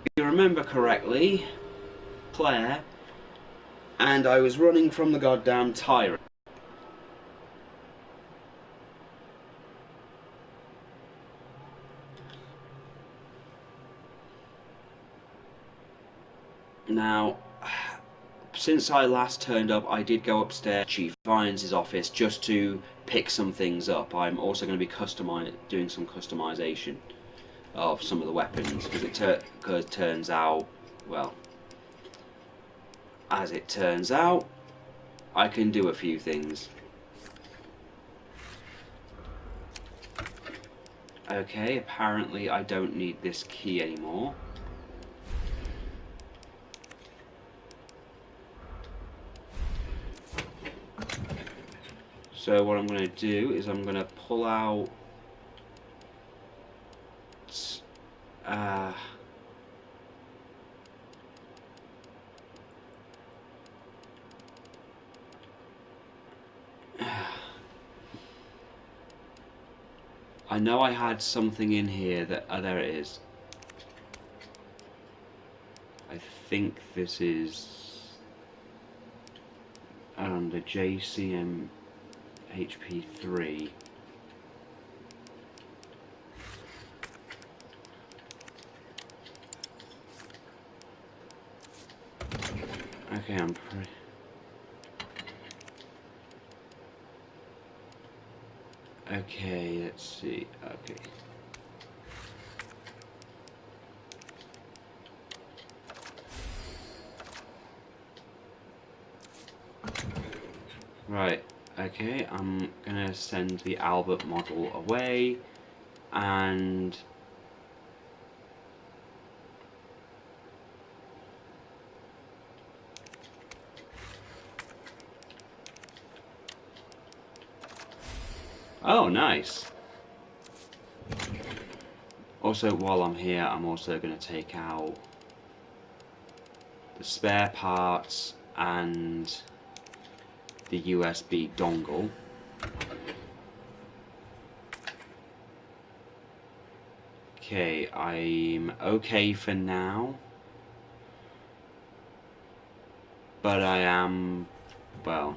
If you remember correctly, Claire, and I was running from the goddamn tyrant. Now, since I last turned up, I did go upstairs to Chief Irons' office just to pick some things up. I'm also going to be doing some customization of some of the weapons because it turns out, well, as it turns out, I can do a few things. Okay, apparently I don't need this key anymore. So what I'm going to do is I'm going to pull out uh, I know I had something in here that there it is. I think this is the JCM HP3. Okay, I'm pretty. Okay, let's see. Okay. Right. Okay, I'm gonna send the Albert model away, and oh, nice. Also, while I'm here, I'm also going to take out the spare parts and the USB dongle. Okay, I'm okay for now, but I am, well,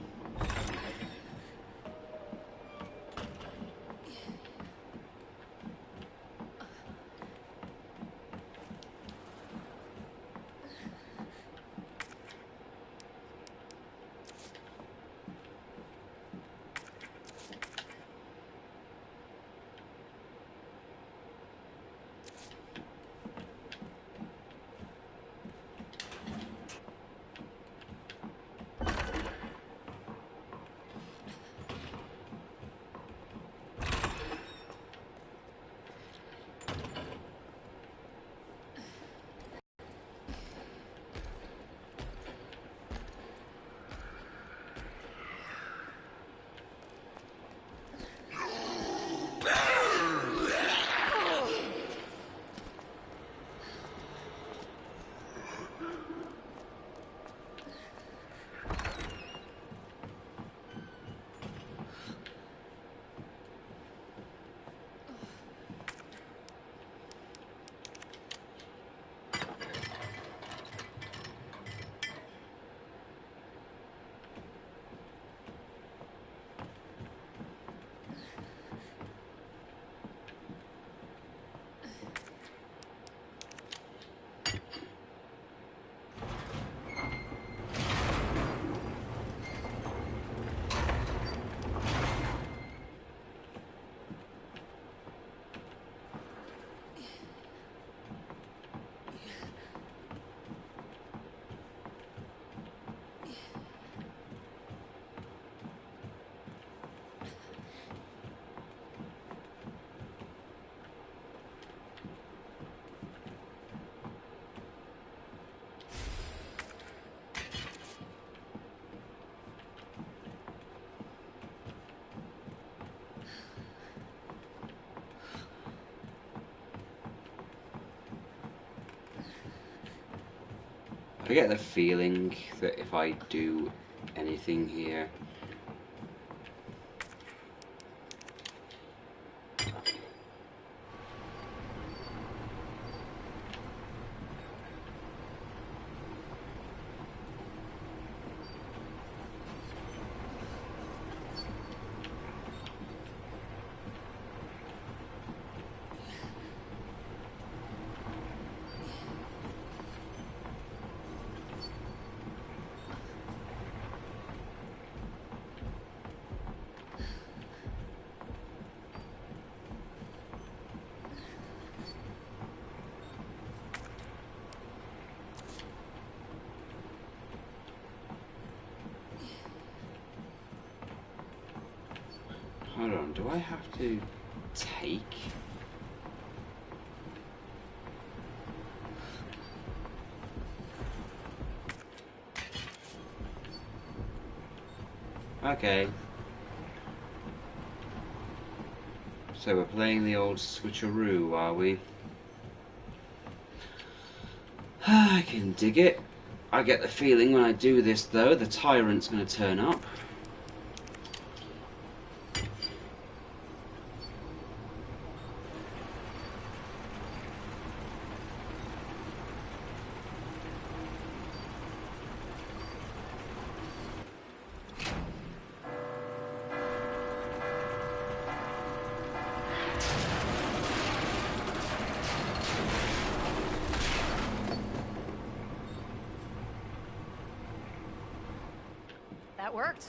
I get the feeling that if I do anything here, I have to take? Okay. So we're playing the old switcheroo, are we? I can dig it. I get the feeling when I do this, though, the tyrant's going to turn up. That worked.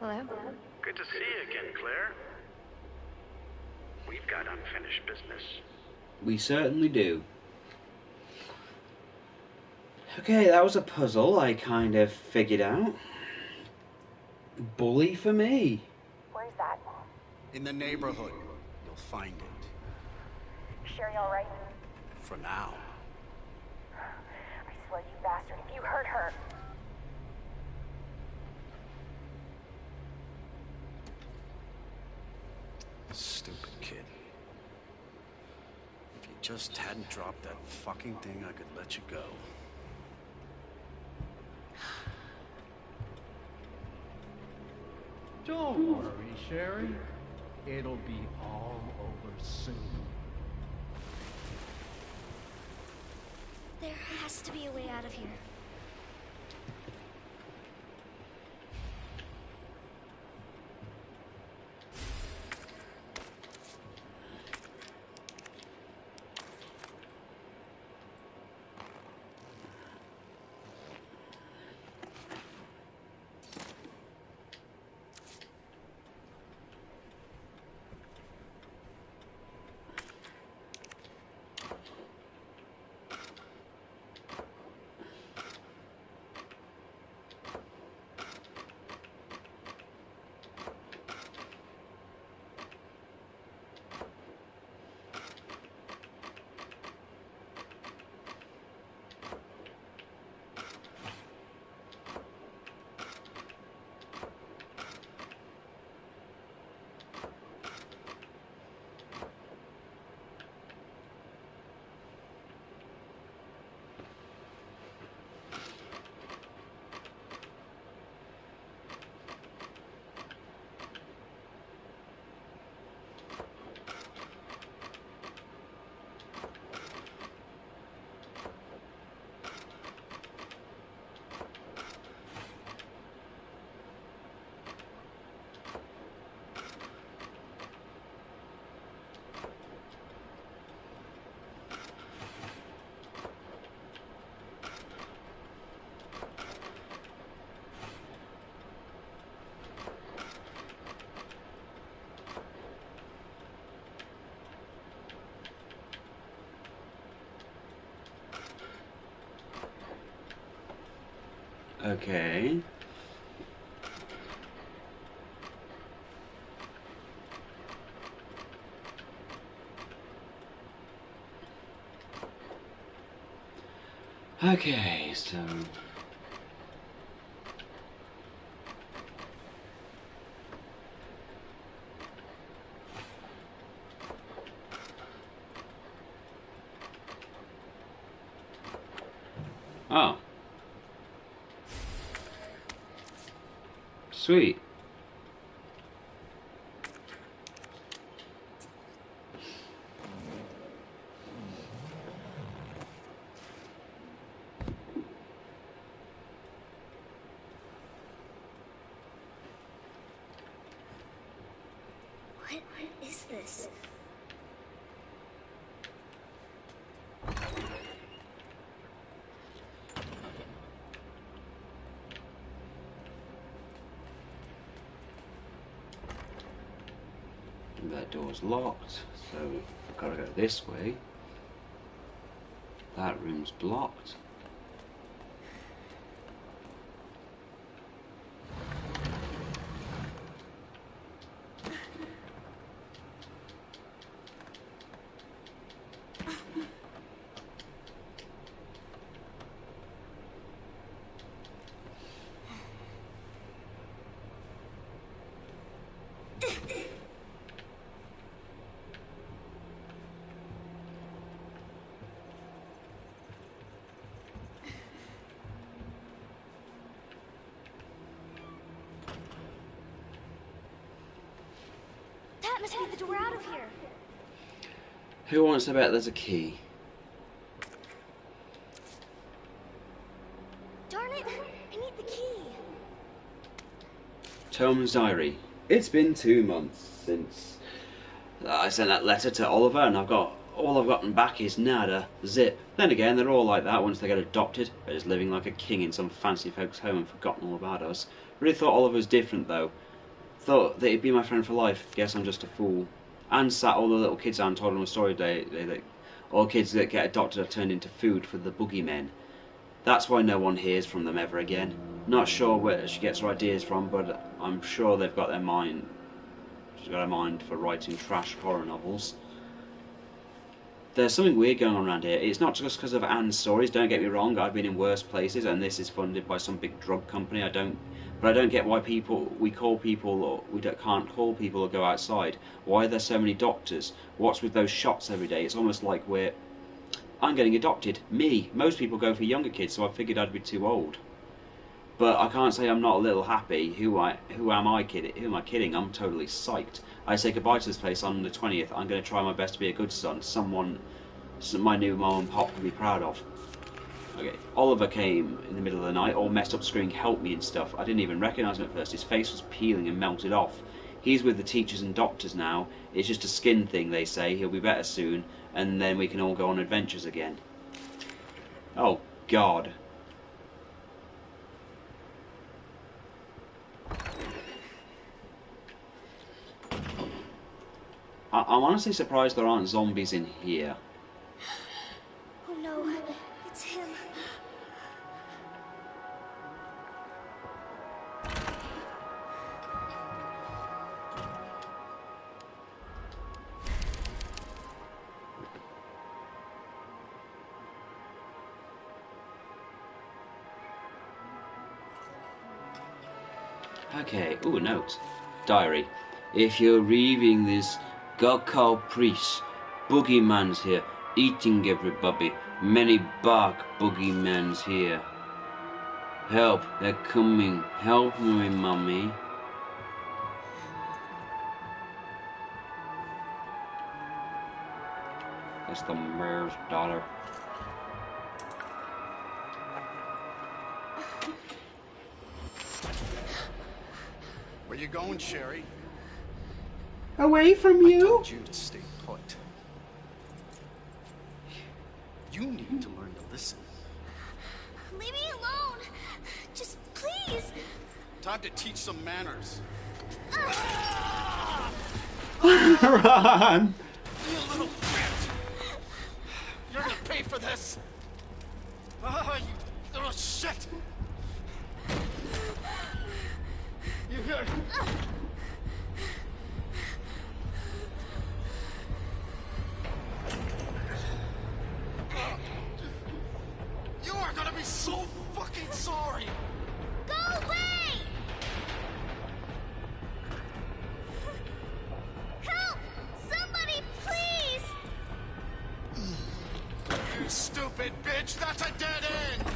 Hello? Good to see you again, Claire. We've got unfinished business. We certainly do. Okay, that was a puzzle I kind of figured out. Bully for me. Where's that? In the neighborhood. You'll find it. Sherry all right? For now. I swear, you bastard, if you hurt her... Stupid kid. If you just hadn't dropped that fucking thing, I could let you go. Don't worry, Sherry. It'll be all over soon. There has to be a way out of here. Okay. Okay, so... Oh. Sweet. What is this? That door's locked, so I've got to go this way. That room's blocked. That must be the door out of here. Who wants to bet there's a key? Darn it, I need the key. Tom's diary. It's been 2 months since I sent that letter to Oliver, and all I've gotten back is nada, zip. Then again, they're all like that once they get adopted. They're just living like a king in some fancy folks' home and forgotten all about us. Really thought Oliver was different though. Thought that he'd be my friend for life. Guess I'm just a fool. And sat all the little kids down and told them a story that all kids that get adopted are turned into food for the boogeymen. That's why no one hears from them ever again. Not sure where she gets her ideas from, but I'm sure they've got their mind. She's got a mind for writing trash horror novels. There's something weird going on around here. It's not just because of Anne's stories. Don't get me wrong. I've been in worse places, and this is funded by some big drug company. But I don't get why can't call people or go outside. Why are there so many doctors? What's with those shots every day? It's almost like I'm getting adopted. Me. Most people go for younger kids, so I figured I'd be too old. But I can't say I'm not a little happy. Who am I kidding? I'm totally psyched. I say goodbye to this place on the 20th. I'm going to try my best to be a good son. Someone my new mom and pop will be proud of. Okay, Oliver came in the middle of the night, all messed up, screaming help me and stuff. I didn't even recognise him at first. His face was peeling and melted off. He's with the teachers and doctors now. It's just a skin thing, they say. He'll be better soon, and then we can all go on adventures again. Oh, God. I'm honestly surprised there aren't zombies in here. Oh no, it's him. Okay, ooh, a note. Diary. If you're reading this, go call priest. Boogeyman's here, eating everybody. Many bark boogeyman's here. Help, they're coming. Help me, mommy. That's the mayor's daughter. Where you going, Sherry? Away from I you? told you to stay put. You need to learn to listen. Leave me alone. Just please. Time to teach some manners. Run! You little bitch! You're gonna pay for this! Ah, you little shit! You are gonna be so fucking sorry! Go away! Help! Somebody, please! You stupid bitch! That's a dead end!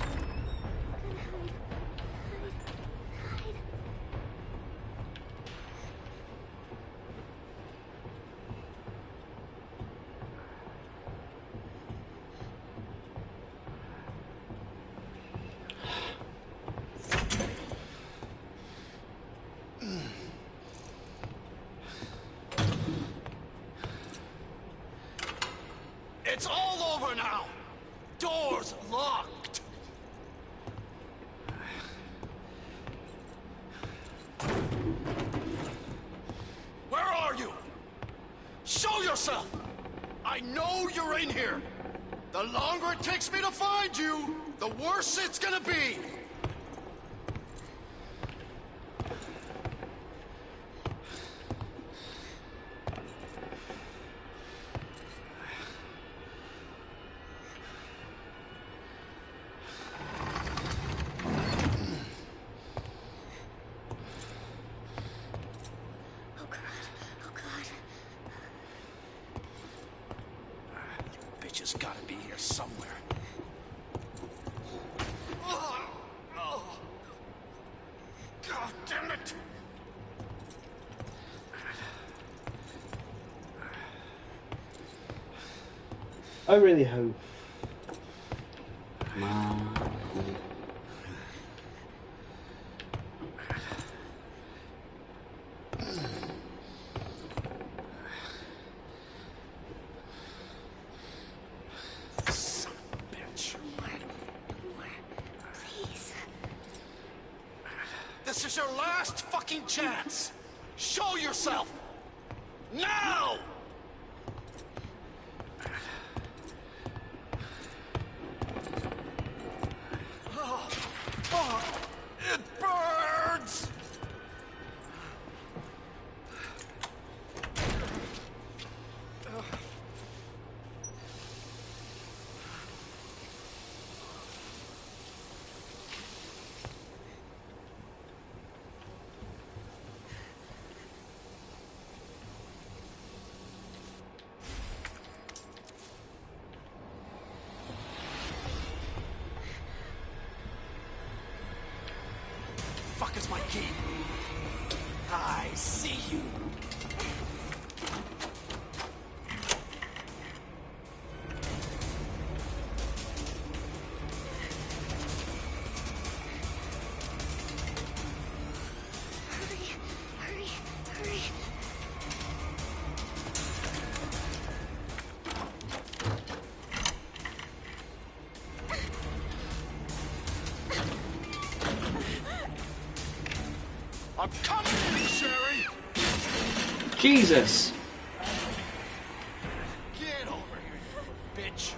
It's all over now! Doors locked! Where are you? Show yourself! I know you're in here! The longer it takes me to find you, the worse it's gonna be! Oh God. Oh God. Bitch has gotta be here somewhere. God damn it! I really hope. Come on. Son of a bitch. Please. This is your last fucking chance! Show yourself! Now! Oh, fuck! It burns! Fuck is my key? I see you. Hurry, hurry, hurry. I'm coming, Sherry! Jesus! Get over here, you bitch!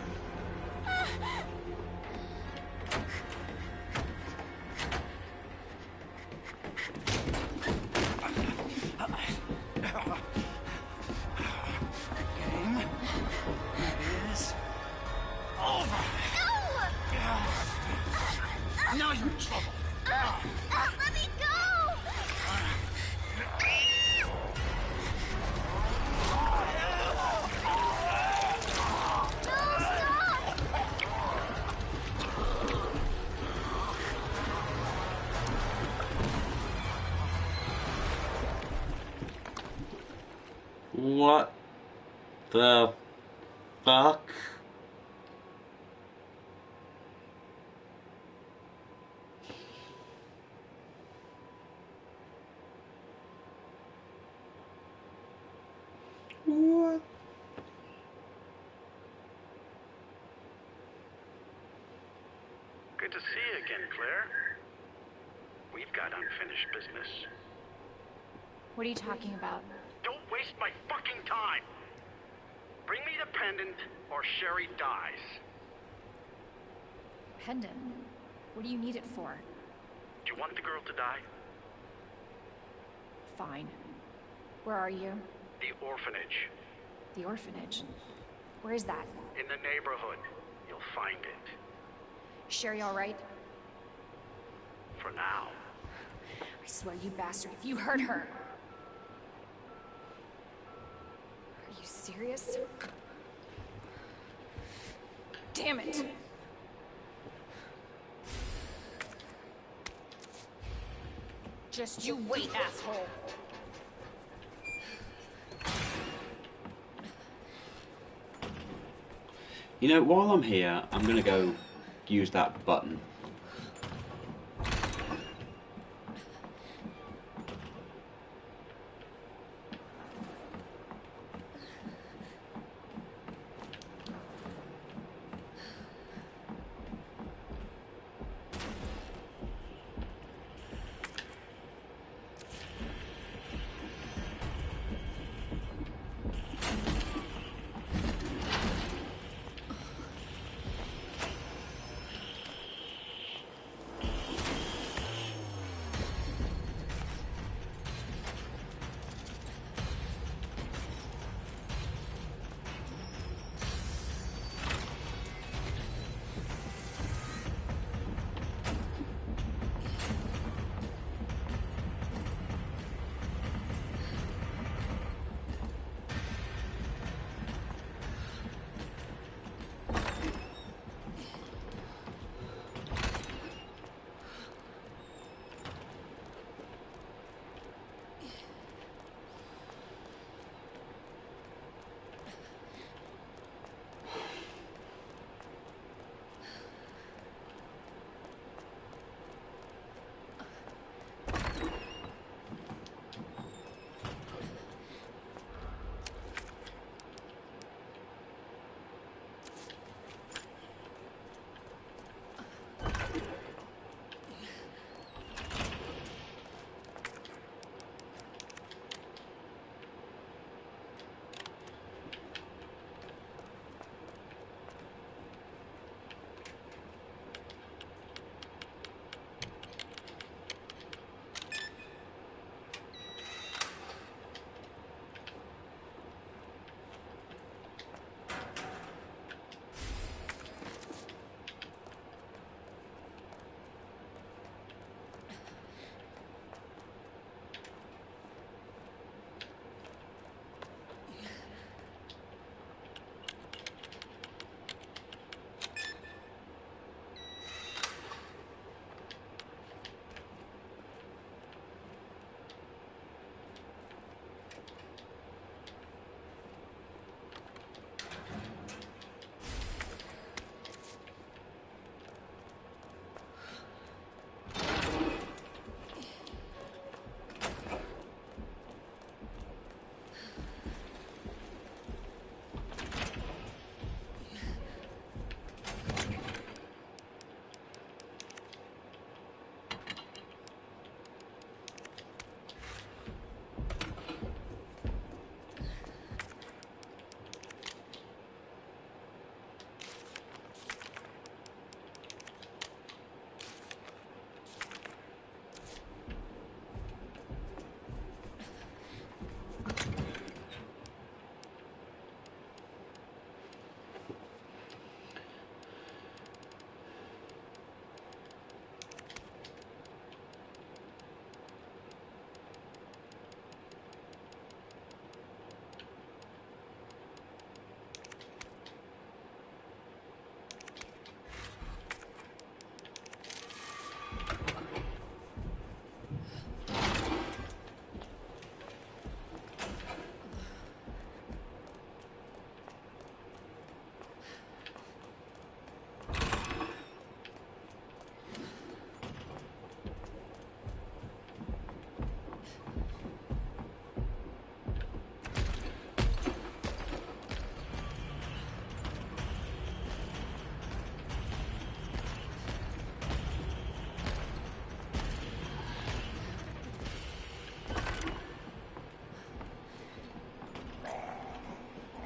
Game is over. Now you're in trouble. Let me go! No, stop! What the fuck? What? Good to see you again, Claire. We've got unfinished business. What are you talking about? Don't waste my fucking time! Bring me the pendant, or Sherry dies. Pendant? What do you need it for? Do you want the girl to die? Fine. Where are you? The orphanage. The orphanage. Where is that? In the neighborhood. You'll find it. Sherry all right? For now. I swear, you bastard, if you hurt her... Are you serious? Damn it! Just you wait, asshole! You know, while I'm here, I'm gonna go use that button.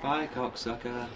Bye, cocksucker.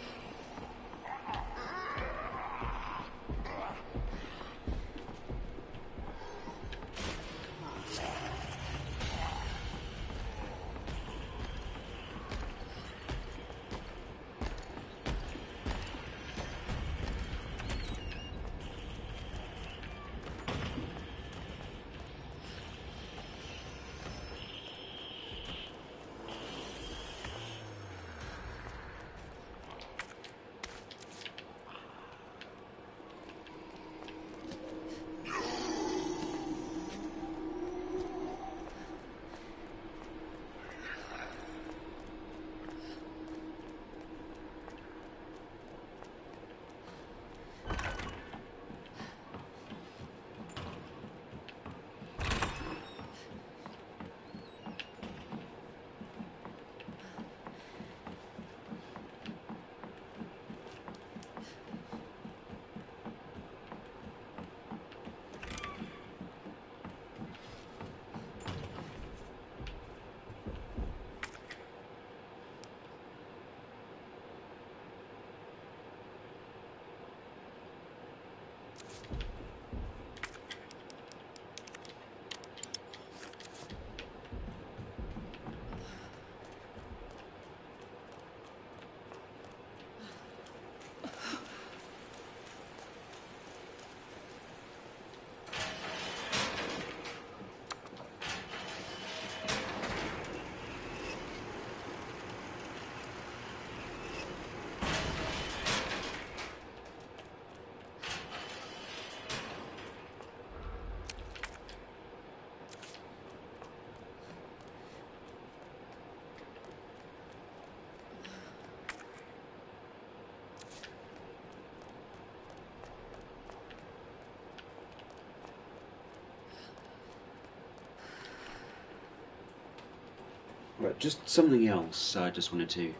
Right, just something else I just wanted to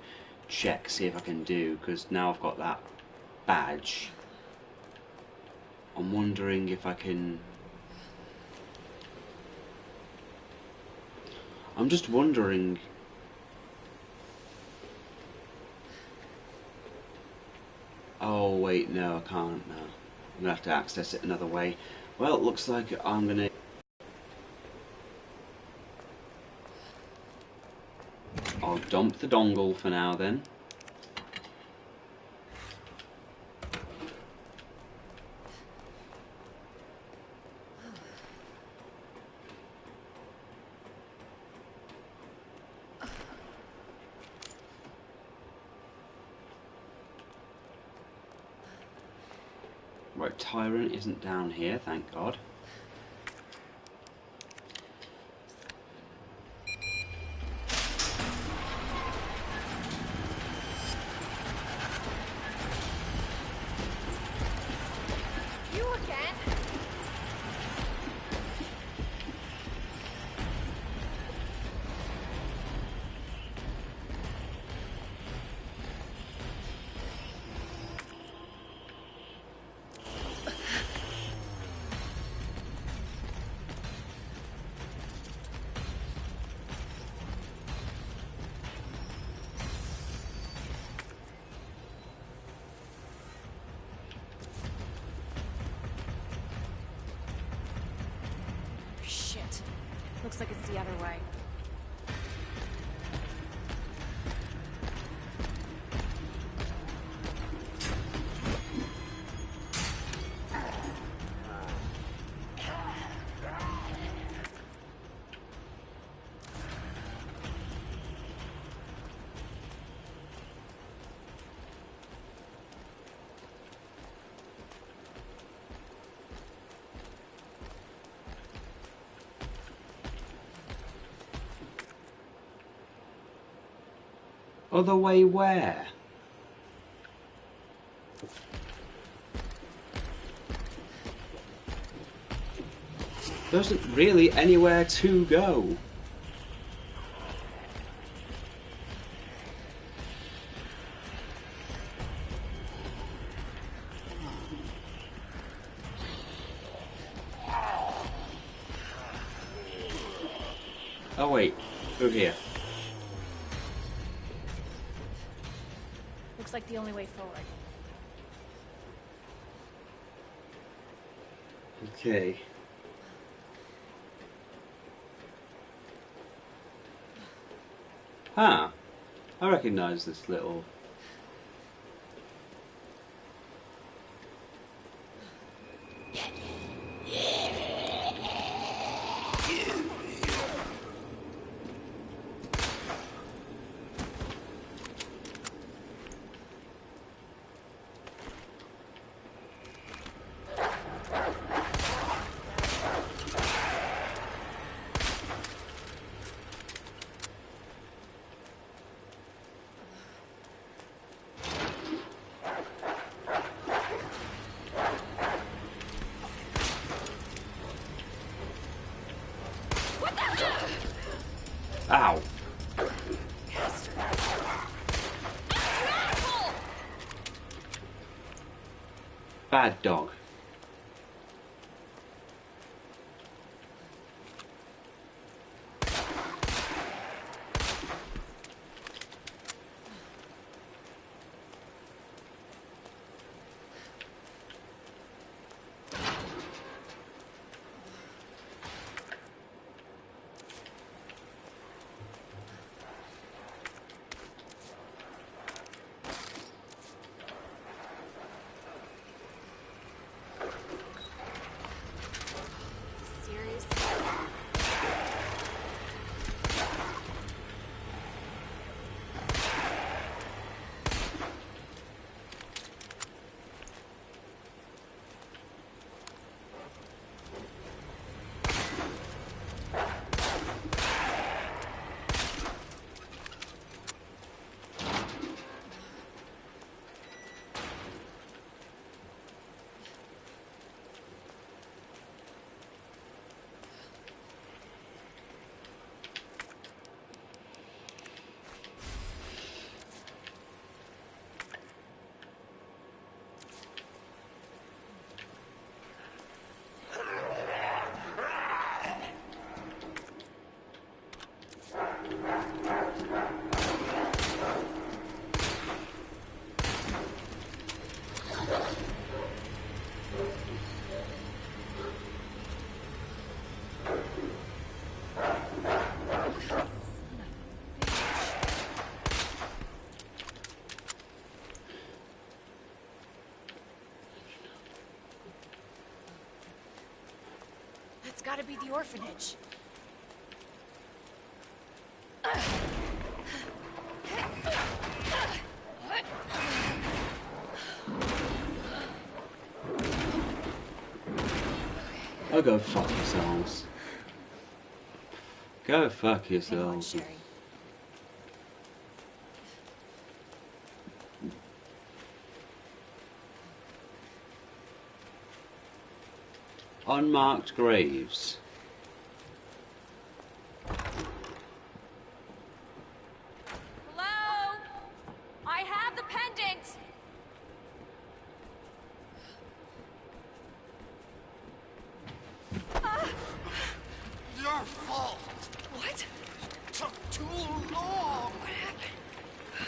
check, see if I can do, because now I've got that badge. I'm wondering if I can... I'm just wondering... Oh wait, no, I can't, no. I'm gonna have to access it another way. Well, it looks like I'm gonna... I'll dump the dongle for now then. Right, Tyrant isn't down here, thank God. You again? Shit. Looks like it's the other way. Other way where? There isn't really anywhere to go. Oh wait, through here. Looks like the only way forward. Okay. Ah, I recognise this little... Ow! Bad dog. gotta be the orphanage. Oh, go fuck yourselves. Go fuck Hang on, yourselves. Sherry. Unmarked graves. Hello? I have the pendant! Your fault. What? Took too long. What happened?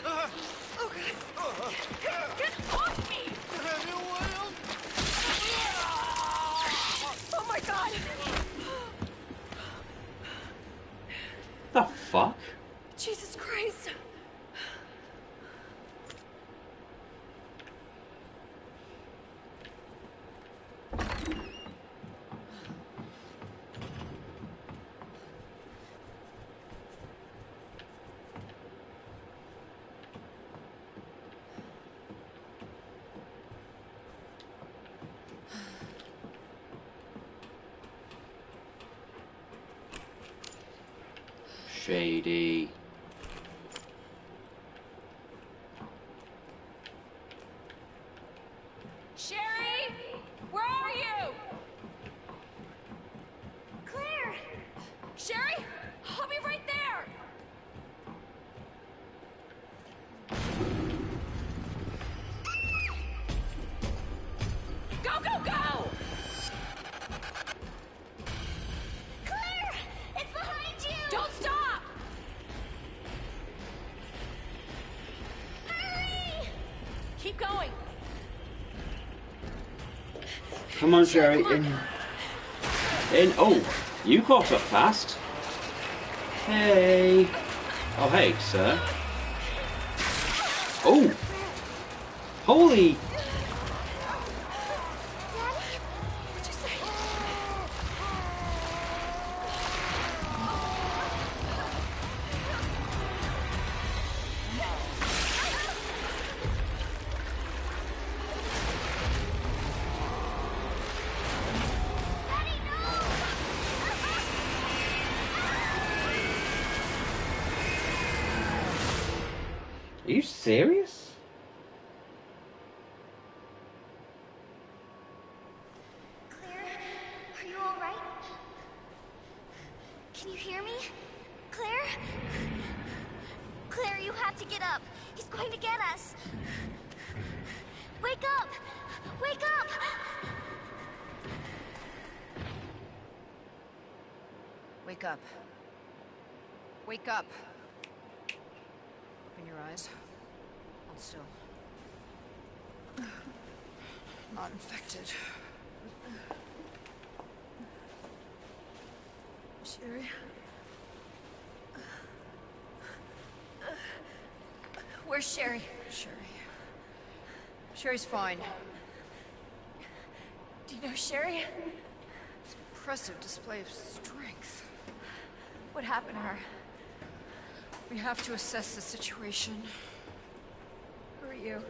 Oh, God. Get off me! Anyone? Oh, my God! The fuck? Jesus Christ! Shady. Sherry? Where are you? Claire! Sherry? I'll be right there! Go, go, go! Claire! It's behind you! Don't stop! Hurry! Keep going. Come on, Sherry. In. In. Oh, you caught up fast. Hey. Oh, hey, sir. Oh. Holy. What'd you say? Are you serious? Claire, are you alright? Can you hear me? Claire? Claire, you have to get up. He's going to get us. Wake up! Wake up! Wake up. Wake up. Open your eyes. Hold still. Not infected. Sherry? Where's Sherry? Sherry. Sherry's fine. Do you know Sherry? It's an impressive display of strength. What happened to her? We have to assess the situation. Who are you?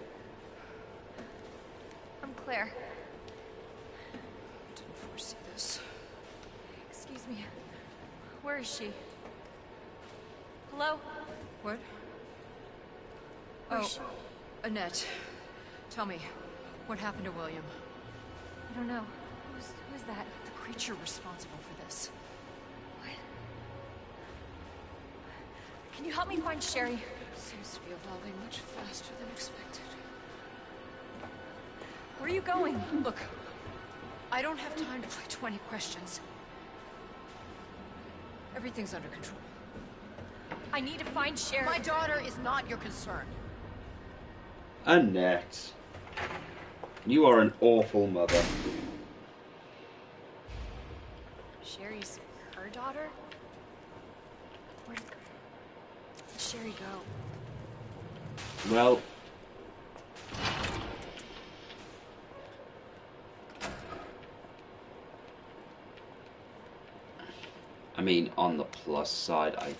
I'm Claire. I didn't foresee this. Excuse me. Where is she? Hello? What? Where's Oh, she? Annette. Tell me, what happened to William? I don't know. Who's that? The creature responsible for this. What? Can you help me find Sherry? Seems to be evolving much faster than expected. Where are you going? Look, I don't have time to play 20 questions. Everything's under control. I need to find Sherry. My daughter is not your concern. Annette. You are an awful mother. Sherry's her daughter? Where'd Sherry go? Well, I mean, on the plus side, I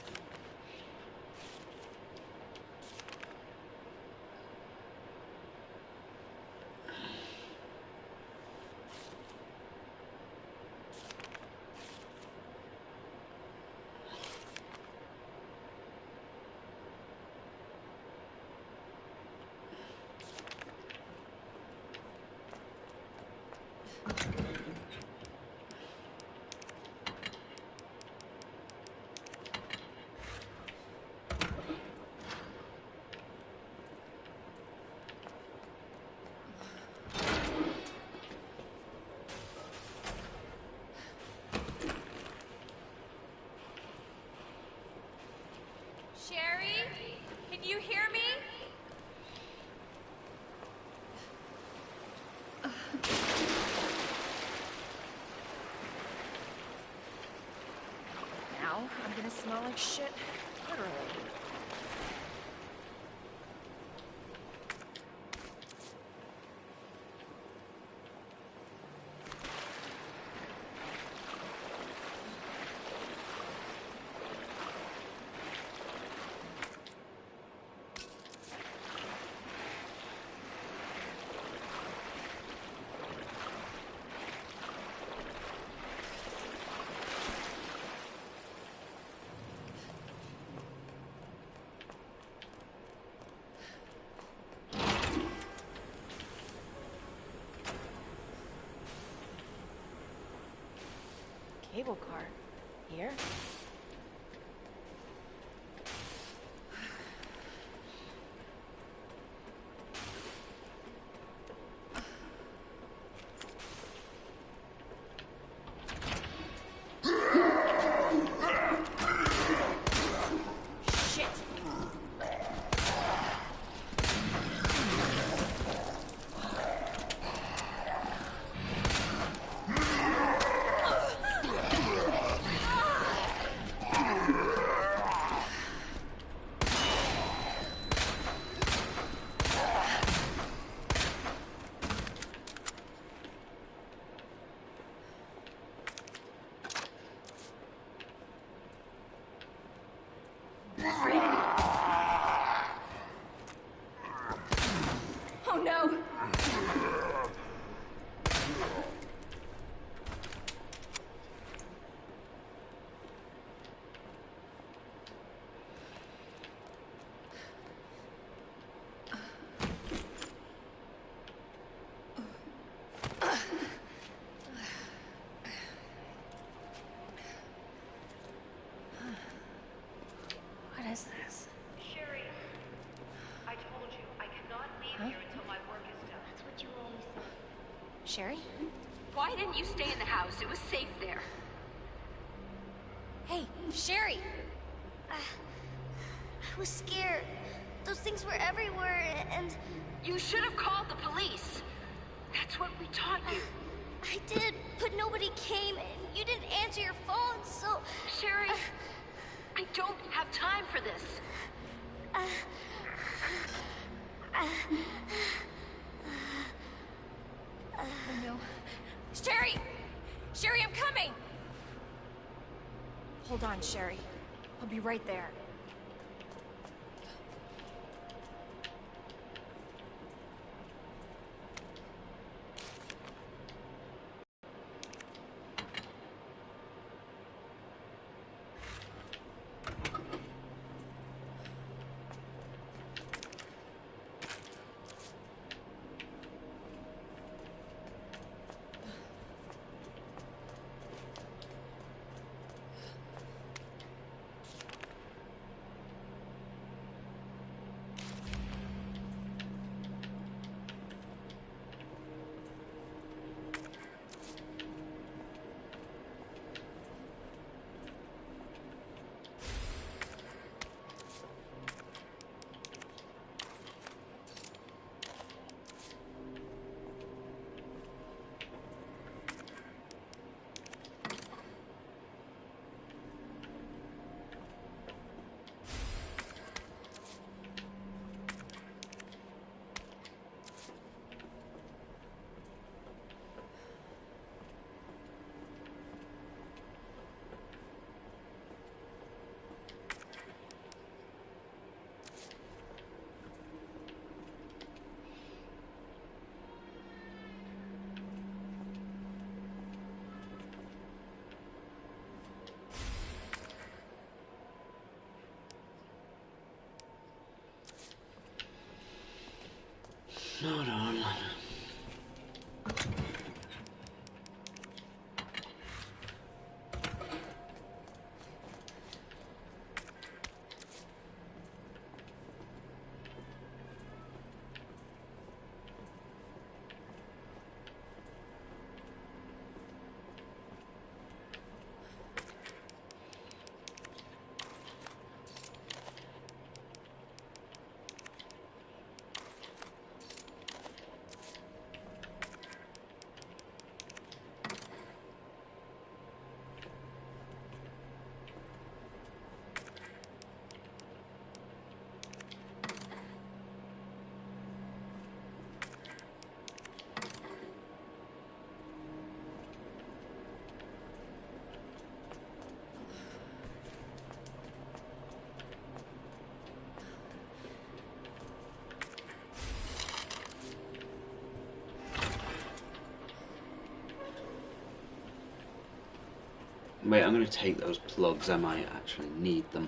Sherry? Can you hear me? Now I'm gonna smell like shit. Literally. Cable car. Here? Shit! Oh no! What is this? Sherry, I told you, I cannot leave here until my work is done. That's what you always say. Sherry? Why didn't you stay in the house? It was safe there. Hey, Sherry! I was scared. Those things were everywhere, and You should have called the police. That's what we taught you. I did, but nobody came, and you didn't answer your phone, so... Sherry, I don't have time for this. Oh no. Sherry! Sherry, I'm coming! Hold on, Sherry. I'll be right there. No, no, no. Wait, I'm going to take those plugs. I might actually need them.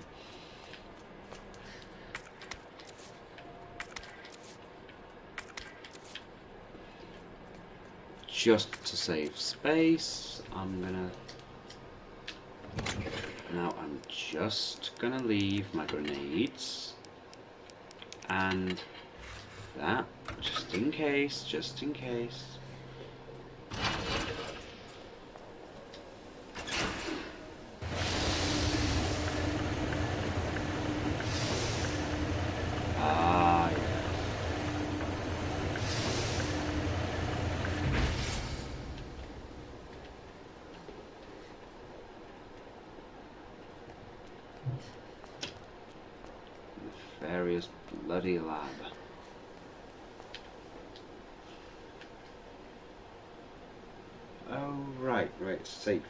Just to save space, I'm just gonna leave my grenades and that, just in case, Ah, yeah. Nefarious bloody lab. Oh, right, safe.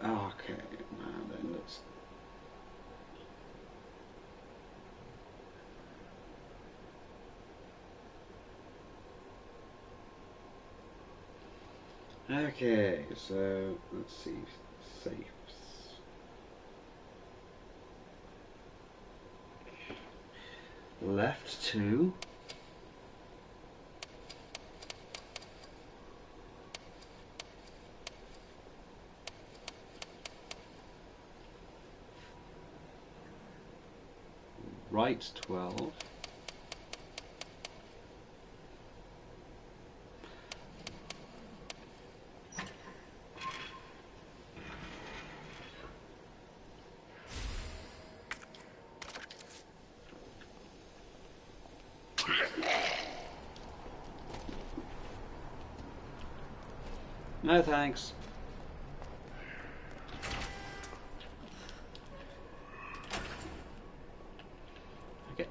Okay, now then let's... Okay, so let's see, safes. Left 2. Right 12. No thanks. Okay.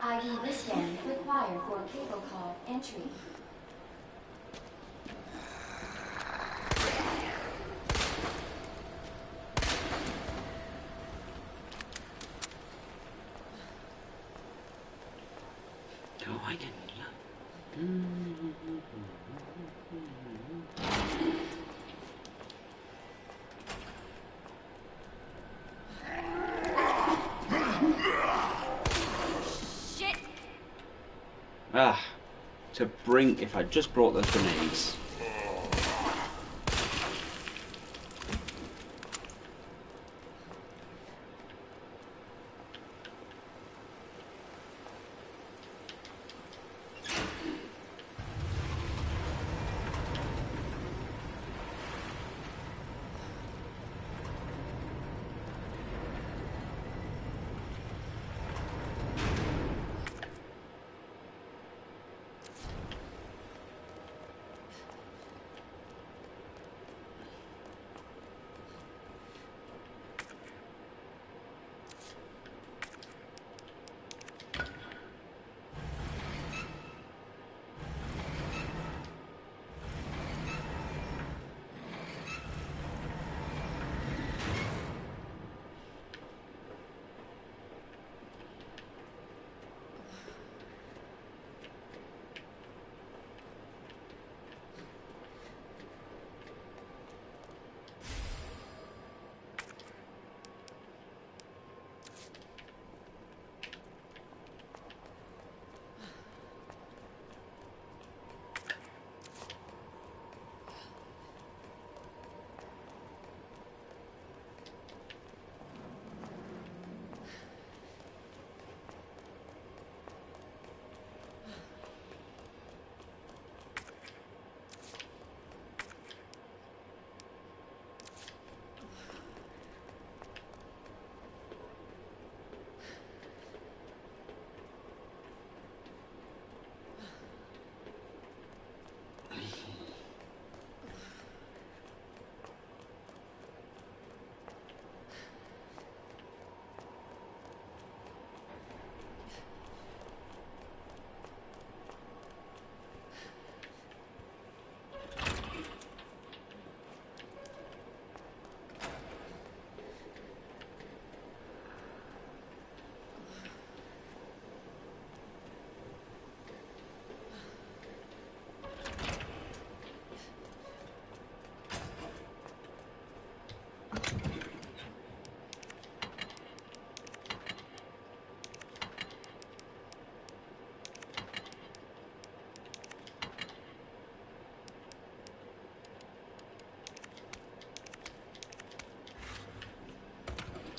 ID wristband required for cable car entry. Oh, I can... Shit! Ah, to bring... If I just brought those grenades...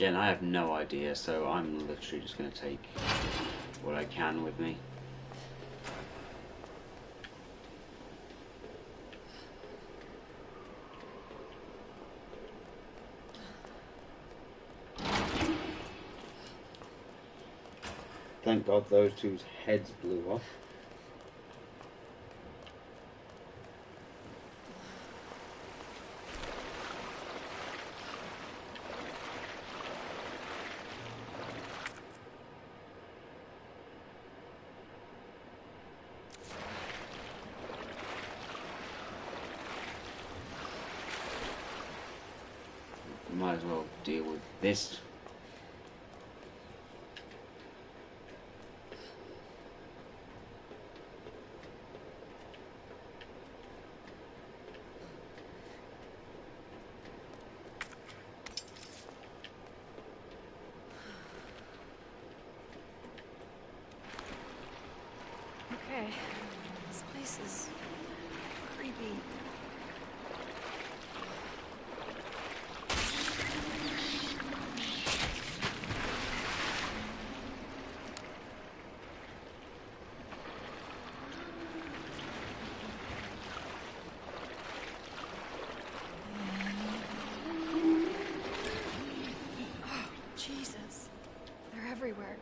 Again, I have no idea, so I'm literally just going to take what I can with me. Thank God those two's heads blew off. Might as well deal with this. Okay. This place is creepy. Oh, Jesus. They're everywhere.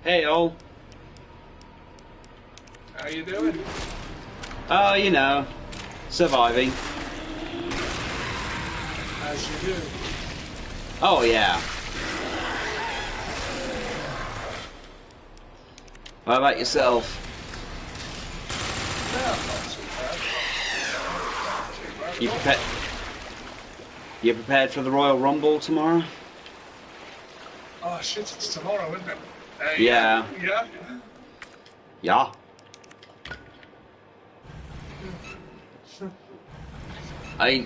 Hey, all. How you doing? Oh, you know, surviving. As you do. Oh, yeah. What about yourself? Yeah, not too bad. You prepared? You prepared for the Royal Rumble tomorrow? Oh shit, it's tomorrow, isn't it? Yeah. Yeah. Yeah. I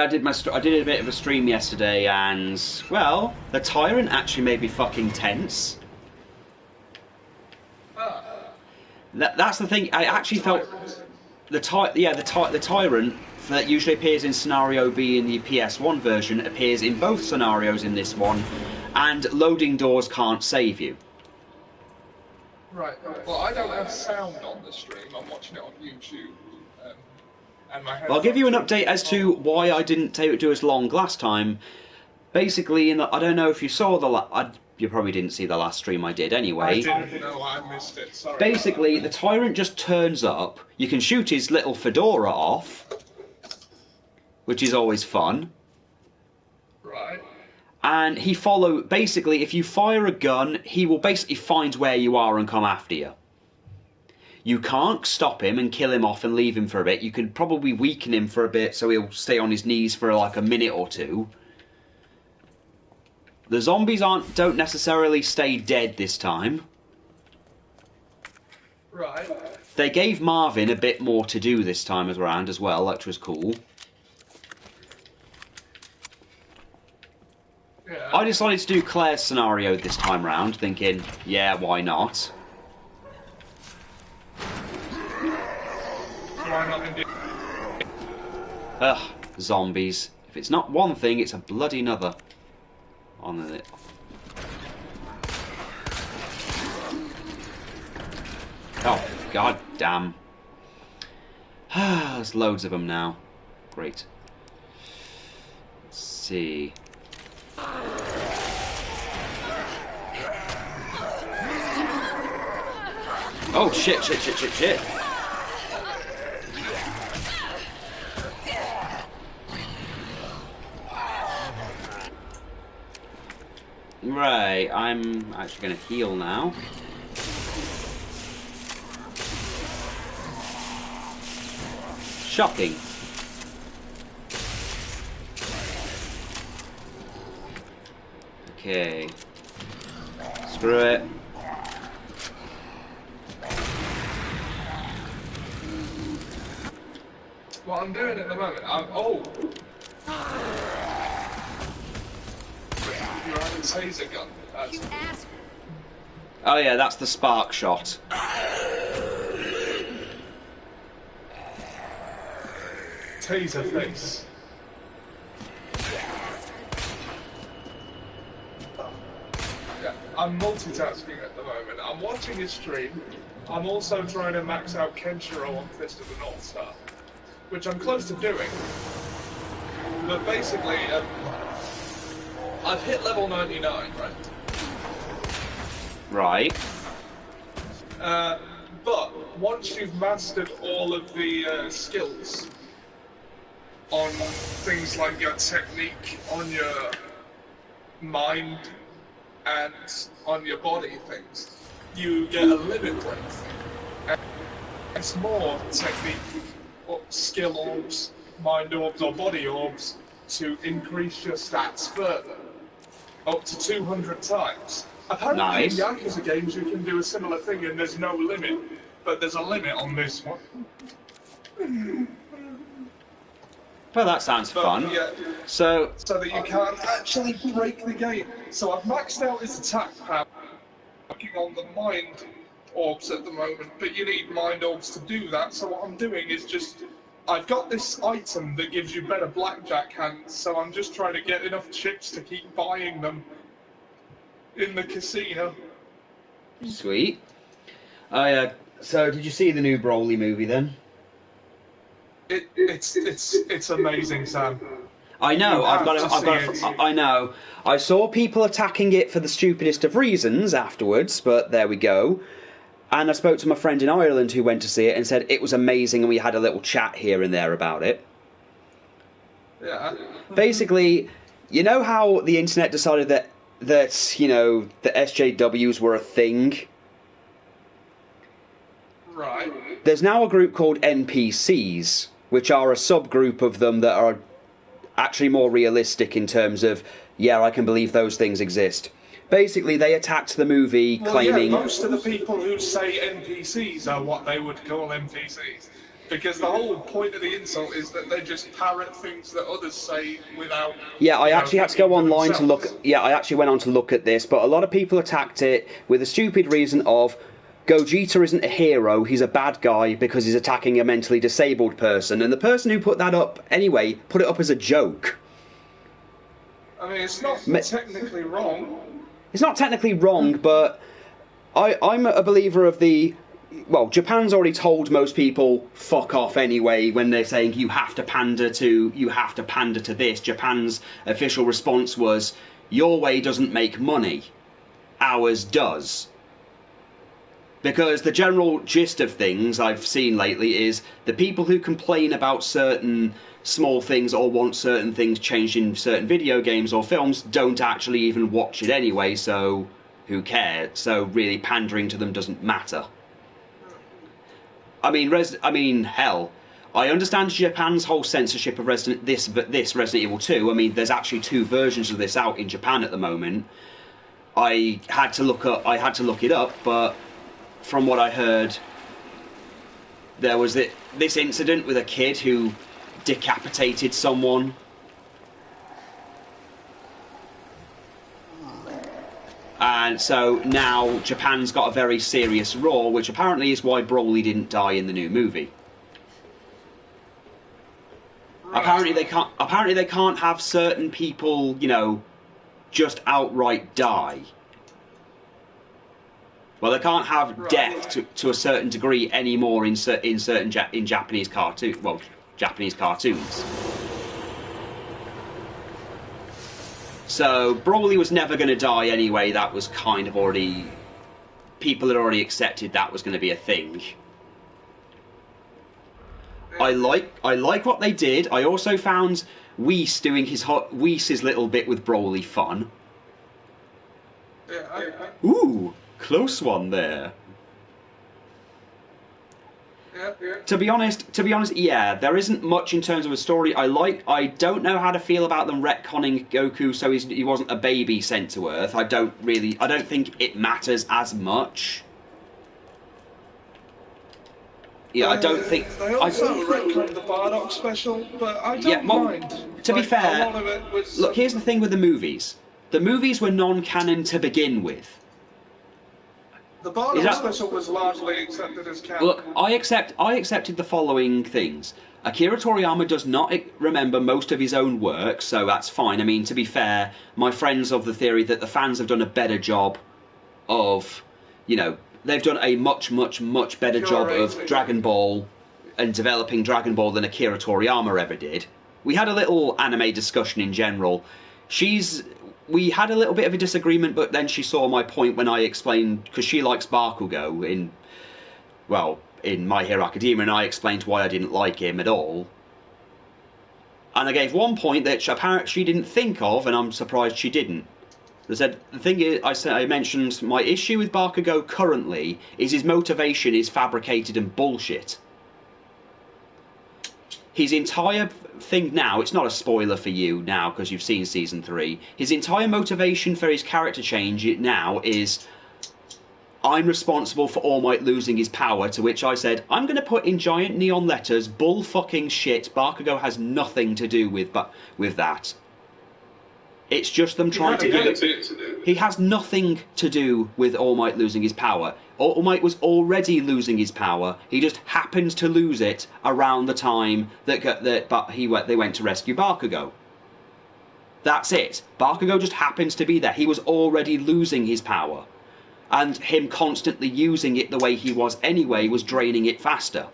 did I did a bit of a stream yesterday, and well, the Tyrant actually made me fucking tense. That's the thing. I actually felt the Tyrant that usually appears in Scenario B in the PS1 version appears in both scenarios in this one, and loading doors can't save you. Right. Well, I don't have sound on the stream. I'm watching it on YouTube. And my Well, I'll give you an headphones update as to why I didn't do as long last time. Basically, I don't know if you saw you probably didn't see the last stream I did anyway. I didn't know, I missed it. Sorry. Basically, the Tyrant just turns up. You can shoot his little fedora off, which is always fun. Right. And basically, if you fire a gun, he will basically find where you are and come after you. You can't stop him and kill him off and leave him for a bit. You can probably weaken him for a bit so he'll stay on his knees for like a minute or two. The zombies don't necessarily stay dead this time. Right. They gave Marvin a bit more to do this time around as well, which was cool. Yeah. I decided to do Claire's scenario this time round, thinking, yeah, why not? Why not indeed? Ugh, zombies. If it's not one thing, it's a bloody another. On it. Oh, god damn. There's loads of them now. Great. Let's see. Oh, shit. Right, I'm actually going to heal now. Shocking. Okay. Screw it. What I'm doing at the moment, oh! You're on a taser gun. Oh yeah, that's the spark shot. Taser face. Yeah, I'm multitasking at the moment. I'm watching his stream. I'm also trying to max out Kenshiro on Fist of the North Star, which I'm close to doing. But basically, I've hit level 99, right? Right. But once you've mastered all of the skills on things like your technique, on your mind, and on your body things, you get a limit length. And it's more technique, or skill orbs, mind orbs, or body orbs to increase your stats further, up to 200 times. Apparently Nice. in Yakuza games you can do a similar thing and there's no limit, but there's a limit on this one. Well, that sounds fun. Yeah, So that you can't actually break the game. So I've maxed out his attack power, working on the mind orbs at the moment, but you need mind orbs to do that, so what I'm doing is just, I've got this item that gives you better blackjack hands, so I'm just trying to get enough chips to keep buying them in the casino. Sweet. Oh yeah. So did you see the new Broly movie then? It's amazing, Sam. I know. You I've have got. to I know. I saw people attacking it for the stupidest of reasons afterwards, but there we go. And I spoke to my friend in Ireland who went to see it and said it was amazing, and we had a little chat here and there about it. Yeah. Basically, you know how the internet decided that the SJWs were a thing? Right. There's now a group called NPCs, which are a subgroup of them that are actually more realistic in terms of, yeah, I can believe those things exist. Basically, they attacked the movie claiming... Yeah, most of the people who say NPCs are what they would call NPCs. Because the whole point of the insult is that they just parrot things that others say without... Yeah, I actually had to go online to look... themselves. Yeah, I actually went on to look at this, but a lot of people attacked it with the stupid reason of Gogeta isn't a hero, he's a bad guy because he's attacking a mentally disabled person, and the person who put that up, anyway, put it up as a joke. I mean, it's not technically wrong. It's not technically wrong, but I'm a believer of the... Well, Japan's already told most people fuck off anyway when they're saying you have to pander to this. Japan's official response was, your way doesn't make money, ours does. Because the general gist of things I've seen lately is the people who complain about certain small things or want certain things changed in certain video games or films don't actually even watch it anyway, so who cares? So really pandering to them doesn't matter. I mean, hell, I understand Japan's whole censorship of Resident Evil 2. I mean, there's actually 2 versions of this out in Japan at the moment. I had to look it up, but from what I heard, there was this incident with a kid who decapitated someone. And so now Japan's got a very serious roar, which apparently is why Broly didn't die in the new movie. Right. Apparently they can't have certain people, just outright die. Well, they can't have death to a certain degree anymore in Japanese cartoons. Well, Japanese cartoons. So Broly was never going to die anyway. That was kind of already... People had already accepted that was going to be a thing. I like what they did. I also found Whis doing Whis' little bit with Broly fun. Ooh, close one there. To be honest, yeah, there isn't much in terms of a story. I don't know how to feel about them retconning Goku so he wasn't a baby sent to Earth. I don't think it matters as much. Yeah, I don't think... They also retconned the Bardock special, but I don't mind. To be fair, a lot of it was... Look, here's the thing with the movies. The movies were non-canon to begin with. The Bardock special was largely accepted as canon. Look, I accepted the following things. Akira Toriyama does not remember most of his own work, so that's fine. I mean, to be fair, my friend's of the theory that the fans have done a better job of, they've done a much, much, much better job of Dragon Ball and developing Dragon Ball than Akira Toriyama ever did. We had a little anime discussion in general. We had a little bit of a disagreement, but then she saw my point when I explained, because she likes Bakugo in My Hero Academia, and I explained why I didn't like him at all. And I gave one point that apparently she didn't think of, and I'm surprised she didn't. I said, the thing is, I mentioned my issue with Bakugo currently is his motivation is fabricated and bullshit. His entire thing now, it's not a spoiler for you now because you've seen Season 3, his entire motivation for his character change now is, I'm responsible for All Might losing his power, to which I said, I'm going to put in giant neon letters, bull fucking shit, Bakugo has nothing to do with that. It's just them trying to give it... He has nothing to do with All Might losing his power. All Might was already losing his power. He just happened to lose it around the time that they went to rescue Bakugo. That's it. Bakugo just happens to be there. He was already losing his power. And him constantly using it the way he was anyway was draining it faster.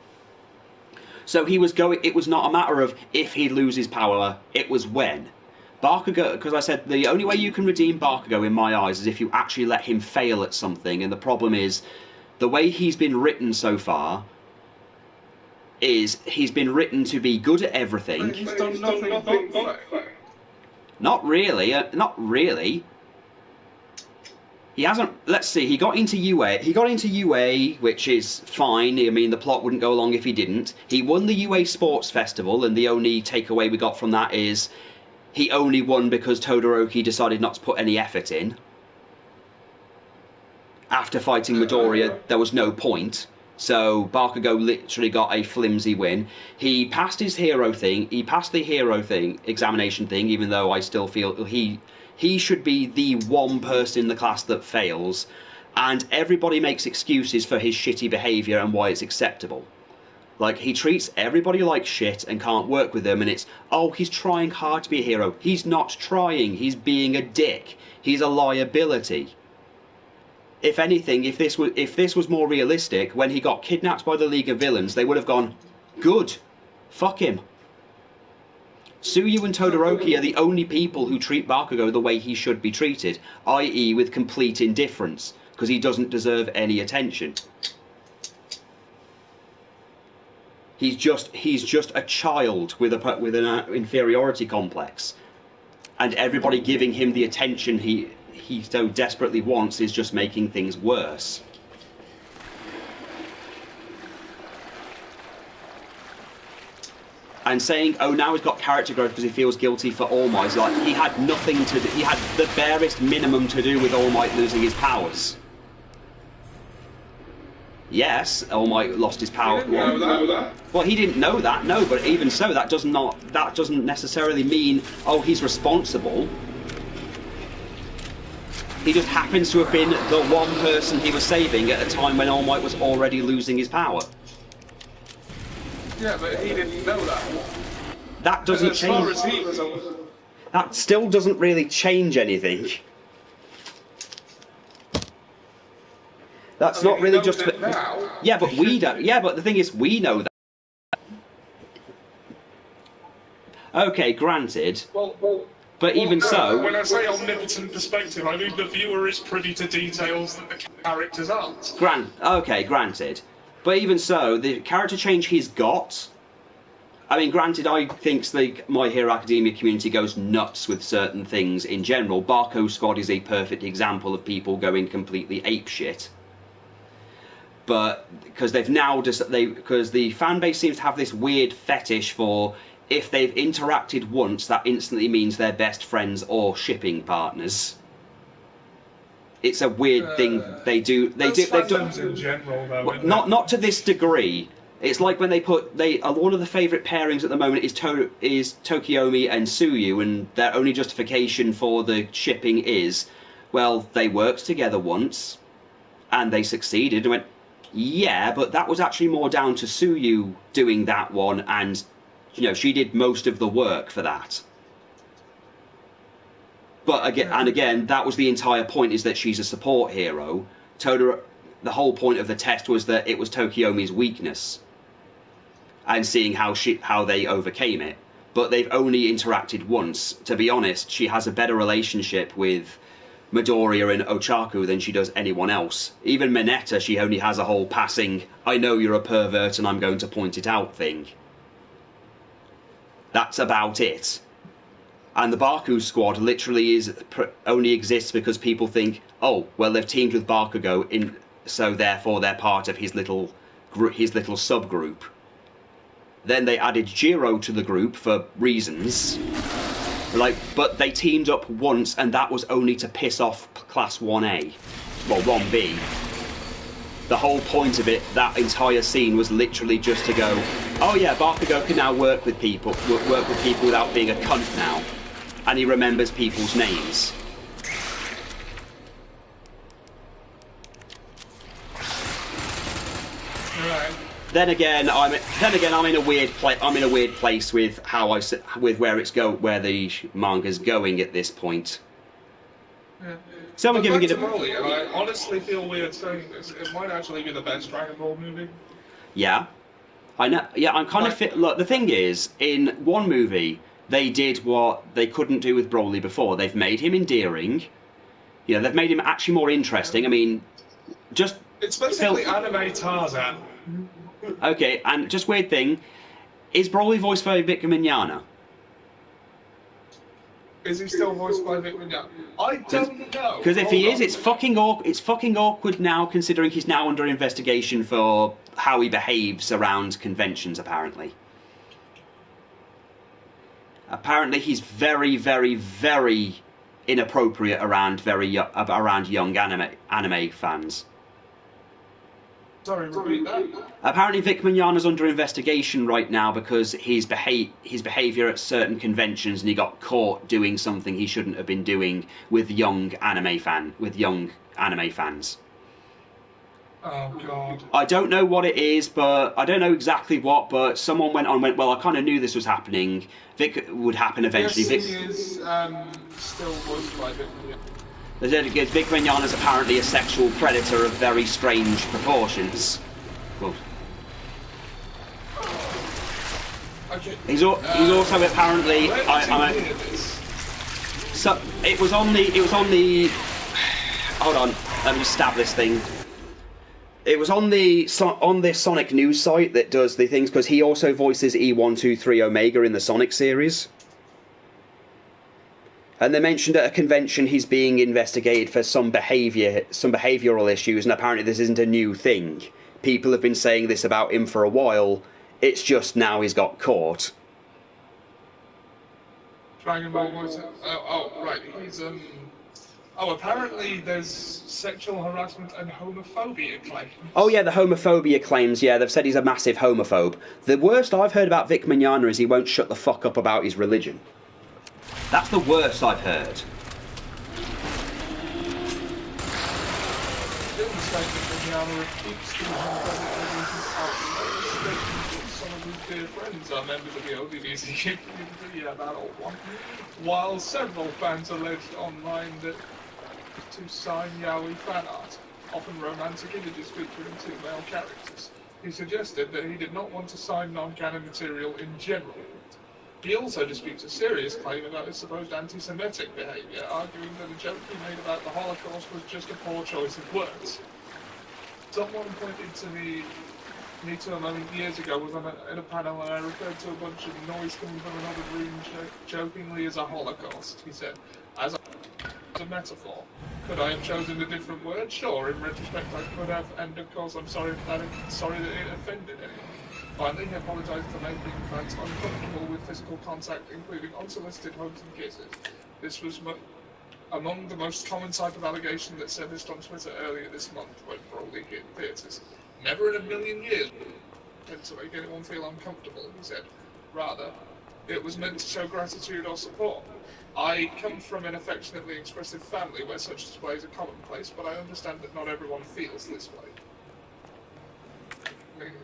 So he was going. It was not a matter of if he'd lose his power. It was when. Bakugo, because I said the only way you can redeem Bakugo in my eyes is if you actually let him fail at something, and the problem is the way he's been written so far is he's been written to be good at everything. He's done nothing but fail. Not really, not really. He hasn't. Let's see. He got into UA. He got into UA, which is fine. I mean, the plot wouldn't go along if he didn't. He won the UA Sports Festival, and the only takeaway we got from that is he only won because Todoroki decided not to put any effort in. After fighting Midoriya, there was no point. So Bakugo literally got a flimsy win. He passed his hero thing. He passed the hero thing, examination thing, even though I still feel he should be the one person in the class that fails. And everybody makes excuses for his shitty behaviour and why it's acceptable. Like, he treats everybody like shit and can't work with them, and it's, oh, he's trying hard to be a hero. He's not trying. He's being a dick. He's a liability. If anything, if this was more realistic, when he got kidnapped by the League of Villains, they would have gone, good, fuck him. Tsuyu and Todoroki are the only people who treat Bakugo the way he should be treated, i.e. with complete indifference, because he doesn't deserve any attention. He's just a child with an inferiority complex, and everybody giving him the attention he so desperately wants is just making things worse. And saying, oh, now he's got character growth because he feels guilty for All Might, like, he had nothing to do, he had the barest minimum to do with All Might losing his powers. Yes, All Might lost his power. He didn't know that. Well, he didn't know that, no, but even so, that doesn't necessarily mean, oh, he's responsible. He just happens to have been the one person he was saving at a time when All Might was already losing his power. Yeah, but he didn't know that. That doesn't change. As far as he was aware. That still doesn't really change anything. That's not really just. Yeah, but we don't. Yeah, but the thing is, we know that. Okay, granted. But even so. When I say omnipotent perspective, I mean the viewer is privy to details that the characters aren't. Okay, granted. But even so, the character change he's got. I mean, granted, I think the My Hero Academia community goes nuts with certain things in general. Barco Squad is a perfect example of people going completely apeshit. But because they've now because the fan base seems to have this weird fetish for if they've interacted once, that instantly means they're best friends or shipping partners. It's a weird thing they do. They've done in general, though. Not to this degree. It's like when they put one of the favourite pairings at the moment is Tokiomi and Tsuyu, and their only justification for the shipping is, well, they worked together once, and they succeeded. And went, yeah, but that was actually more down to Tsuyu doing that one, and she did most of the work for that. But again, that was the entire point, is that she's a support hero. The whole point of the test was that it was Tokiomi's weakness, and seeing how they overcame it. But they've only interacted once. To be honest, she has a better relationship with Midoriya and Ochaku than she does anyone else. Even Mineta, she only has a whole passing, I know you're a pervert and I'm going to point it out thing. That's about it. And the Baku squad literally only exists because people think, oh, well, they've teamed with Bakugo, so therefore they're part of his little subgroup. Then they added Jiro to the group for reasons. But they teamed up once, and that was only to piss off Class 1A. Well, 1B. The whole point of it, that entire scene, was literally just to go, oh yeah, Bakugo can now work with people without being a cunt now. And he remembers people's names. Right. Then again, I'm in a weird place with where the manga's going at this point. Yeah. So I'm giving it a. Broly, and I honestly feel weird saying this. It might actually be the best Dragon Ball movie. Yeah. I know. Yeah, I'm kind of fit. Look, the thing is, in one movie, they did what they couldn't do with Broly before. They've made him endearing. You know, they've made him actually more interesting. I mean, just It's basically anime Tarzan. okay, and just weird thing, is Broly voiced by Vic Mignogna? Is he still voiced by Vic Mignogna? I don't know. Because if he is, it's fucking awkward now, considering he's now under investigation for how he behaves around conventions. Apparently, he's very, very, very inappropriate around young anime fans. Sorry, repeat that. Apparently, Vic Mignogna's under investigation right now because his behaviour at certain conventions, and he got caught doing something he shouldn't have been doing with young anime fans. Oh God. I don't know what it is, but I don't know exactly what. But someone went, well, I kind of knew this was happening. Vic would happen eventually. Yes, he is still voiced by Vic Mignogna. Vic Mignogna's apparently a sexual predator of very strange proportions. Well, Okay. he's also apparently. So it was on the. Hold on, let me just stab this thing. It was on the Sonic news site that does the things, because he also voices E123 Omega in the Sonic series. And they mentioned at a convention he's being investigated for some behavioural issues, and apparently this isn't a new thing. People have been saying this about him for a while. It's just now he's got caught. Dragon Ball voice. Right. He's apparently there's sexual harassment and homophobia claims. Oh yeah, the homophobia claims. Yeah, they've said he's a massive homophobe. The worst I've heard about Vic Mignogna is he won't shut the fuck up about his religion. That's the worst I've heard. Some of his dear friends are members of the LGBT community, yeah, that old one. While several fans alleged online that to sign yaoi fan art, often romantic images featuring two male characters. He suggested that he did not want to sign non-canon material in general. He also disputes a serious claim about his supposed anti-Semitic behaviour, arguing that a joke he made about the Holocaust was just a poor choice of words. Someone pointed to me to a moment years ago was in a panel, and I referred to a bunch of noise coming from another room jokingly as a Holocaust. He said, as a metaphor. Could I have chosen a different word? Sure, in retrospect I could have, and of course I'm sorry that it offended anyone. Finally, he apologised for making fans uncomfortable with physical contact, including unsolicited hugs and kisses. This was among the most common type of allegation that surfaced on Twitter earlier this month when Broly hit theatres. Never in a million years meant to make anyone feel uncomfortable, he said. Rather, it was meant to show gratitude or support. I come from an affectionately expressive family where such displays are commonplace, but I understand that not everyone feels this way.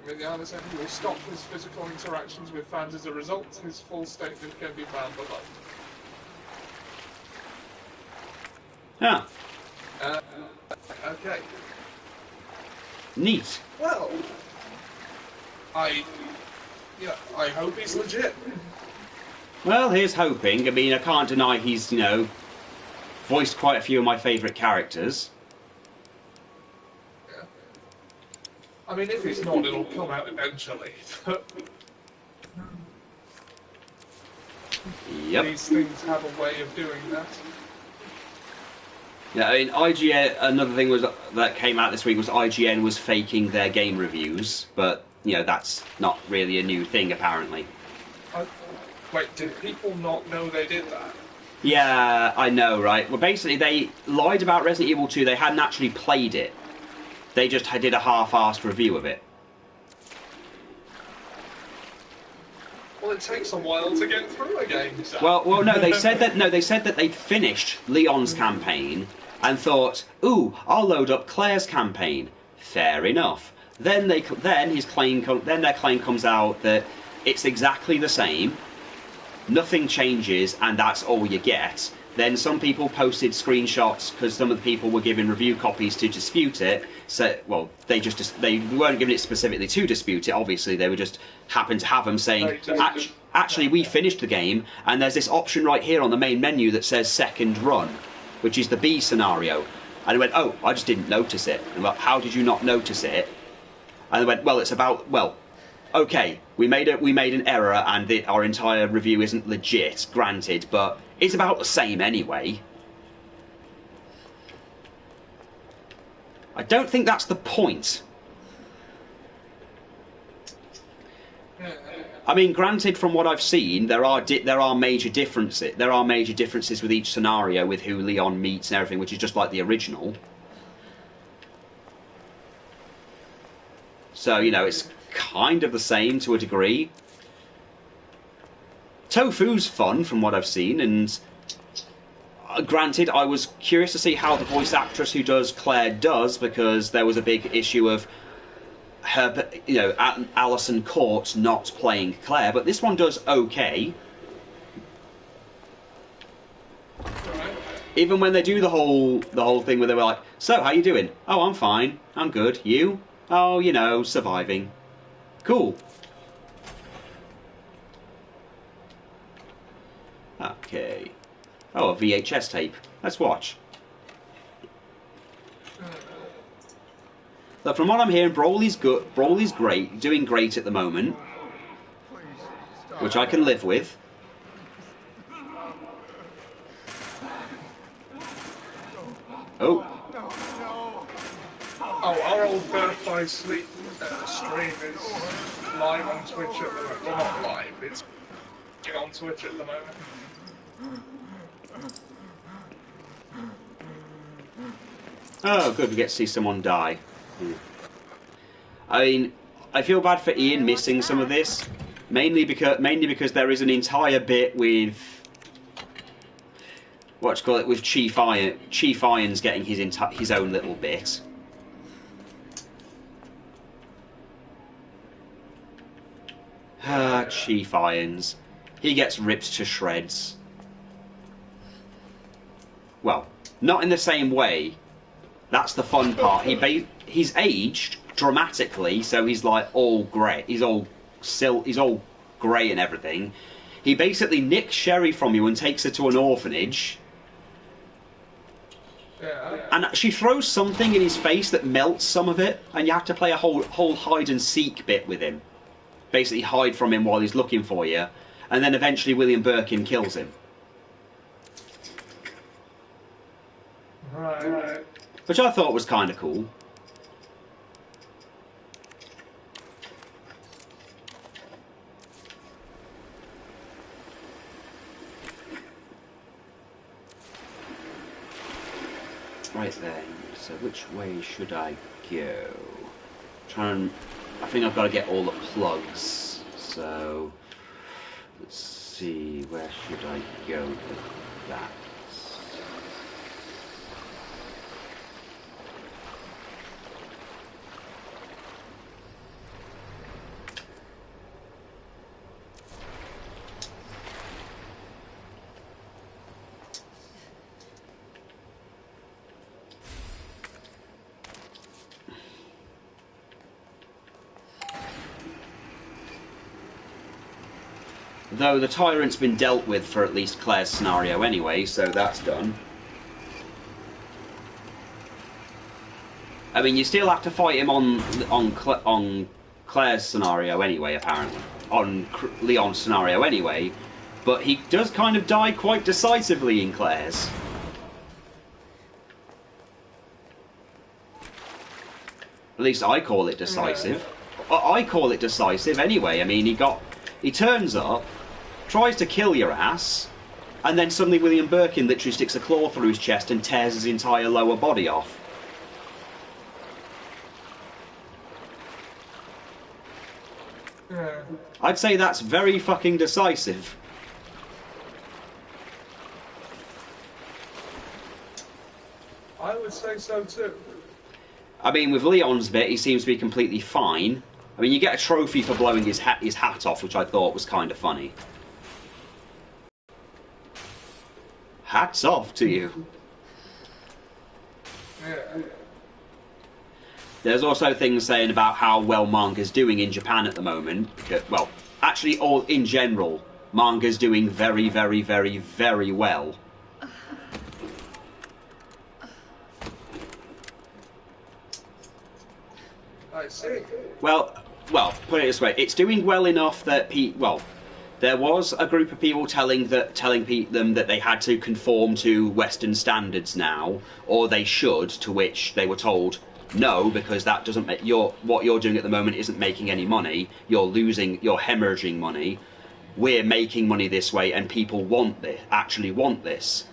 Mignogna said he will stop his physical interactions with fans as a result. His full statement can be found below. Yeah. Okay. Neat. Well, I hope he's legit. Well, here's hoping. I mean, I can't deny he's, voiced quite a few of my favourite characters. Yeah. I mean, if he's not, it'll come out eventually. Yep. These things have a way of doing that. Yeah, I mean, IGN. Another thing that came out this week was IGN was faking their game reviews, but that's not really a new thing apparently. Wait, did people not know they did that? Yeah, I know, right? Well, basically, they lied about Resident Evil 2. They hadn't actually played it. They just did a half-assed review of it. Well, it takes a while to get through a game. So. Well, no. They said that they'd finished Leon's campaign and thought, "Ooh, I'll load up Claire's campaign." Fair enough. Then their claim comes out that it's exactly the same. Nothing changes, and that's all you get. Then some people posted screenshots because some of the people were giving review copies to dispute it. So, well, they weren't giving it specifically to dispute it. Obviously, they were just happened to have them saying, actually, we finished the game, and there's this option right here on the main menu that says second run, which is the B scenario. And I went, oh, I just didn't notice it. And well, how did you not notice it? And I went, well, it's about, well, okay, we made an error, and our entire review isn't legit, granted, but it's about the same anyway. I don't think that's the point. I mean, granted, from what I've seen, there are major differences. There are major differences with each scenario, with who Leon meets and everything, which is just like the original. So, you know, it's kind of the same to a degree. Tofu's fun from what I've seen, and granted, I was curious to see how the voice actress who does Claire does, because there was a big issue of her, you know, Alison Court not playing Claire, but this one does okay. Even when they do the whole thing where they were like, so how you doing? Oh, I'm fine, I'm good. You? Oh, you know, surviving. Cool. Okay. Oh, a VHS tape. Let's watch. Look, from what I'm hearing, Broly's good. Broly's great, doing great at the moment, which I can live with. Oh. Oh, our old Birth by Sleep stream is live on Twitch at the moment. Well, not live, it's on Twitch at the moment. Oh, good, we get to see someone die. I mean, I feel bad for Ian missing some of this, mainly because there is an entire bit with with Chief Irons getting his own little bit. Chief Irons, he gets ripped to shreds. Well, not in the same way. That's the fun part. He's aged dramatically, so he's like all grey. He's all grey and everything. He basically nicks Sherry from you and takes her to an orphanage. Yeah. And she throws something in his face that melts some of it, and you have to play a whole hide and seek bit with him. Basically hide from him while he's looking for you, and then eventually William Birkin kills him. Right. Which I thought was kind of cool. Right then, so which way should I go? I think I've got to get all the plugs. So let's see, where should I go with that? Though the tyrant's been dealt with for at least Claire's scenario anyway, so that's done. I mean, you still have to fight him on Claire's scenario anyway, apparently. On Leon's scenario anyway, but he does kind of die quite decisively in Claire's. At least I call it decisive. I call it decisive anyway. I mean, he turns up, tries to kill your ass, and then suddenly William Birkin literally sticks a claw through his chest and tears his entire lower body off. Yeah. I'd say that's very fucking decisive. I would say so too. I mean, with Leon's bit, he seems to be completely fine. I mean, you get a trophy for blowing his hat off, which I thought was kind of funny. hats off to you. Yeah. There's also things saying about how well manga's doing in Japan at the moment. Well, actually, all in general, manga's doing very, very, very, very well. I see. Well, put it this way: it's doing well enough that there was a group of people telling them that they had to conform to Western standards now, or they should. To which they were told, no, because that doesn't make what you're doing at the moment isn't making any money. You're hemorrhaging money. We're making money this way, and people actually want this.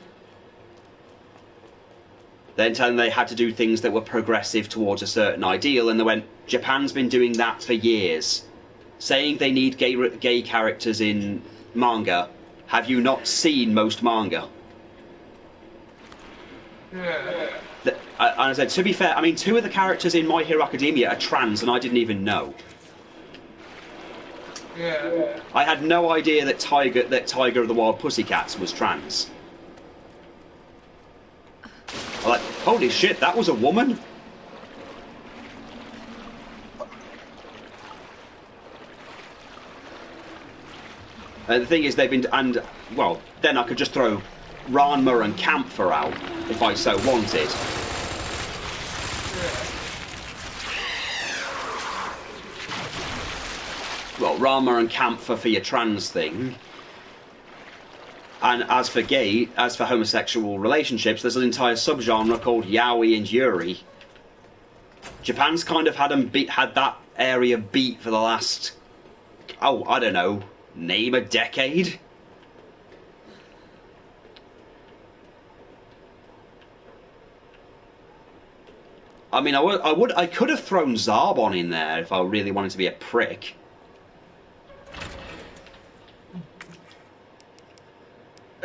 Then telling them they had to do things that were progressive towards a certain ideal, and they went, Japan's been doing that for years. Saying they need gay characters in manga. Have you not seen most manga? Yeah. And I said, to be fair, I mean, 2 of the characters in My Hero Academia are trans, and I didn't even know. Yeah. I had no idea that Tiger of the Wild Pussycats was trans. I'm like, holy shit, that was a woman? And the thing is, then I could just throw Ranma and Camphor out if I so wanted. Well, Ranma and Camphor for your trans thing. And as for homosexual relationships, there's an entire subgenre called yaoi and yuri. Japan's kind of had that area beat for the last, I don't know, name a decade. I mean, I could have thrown Zarbon in there if I really wanted to be a prick.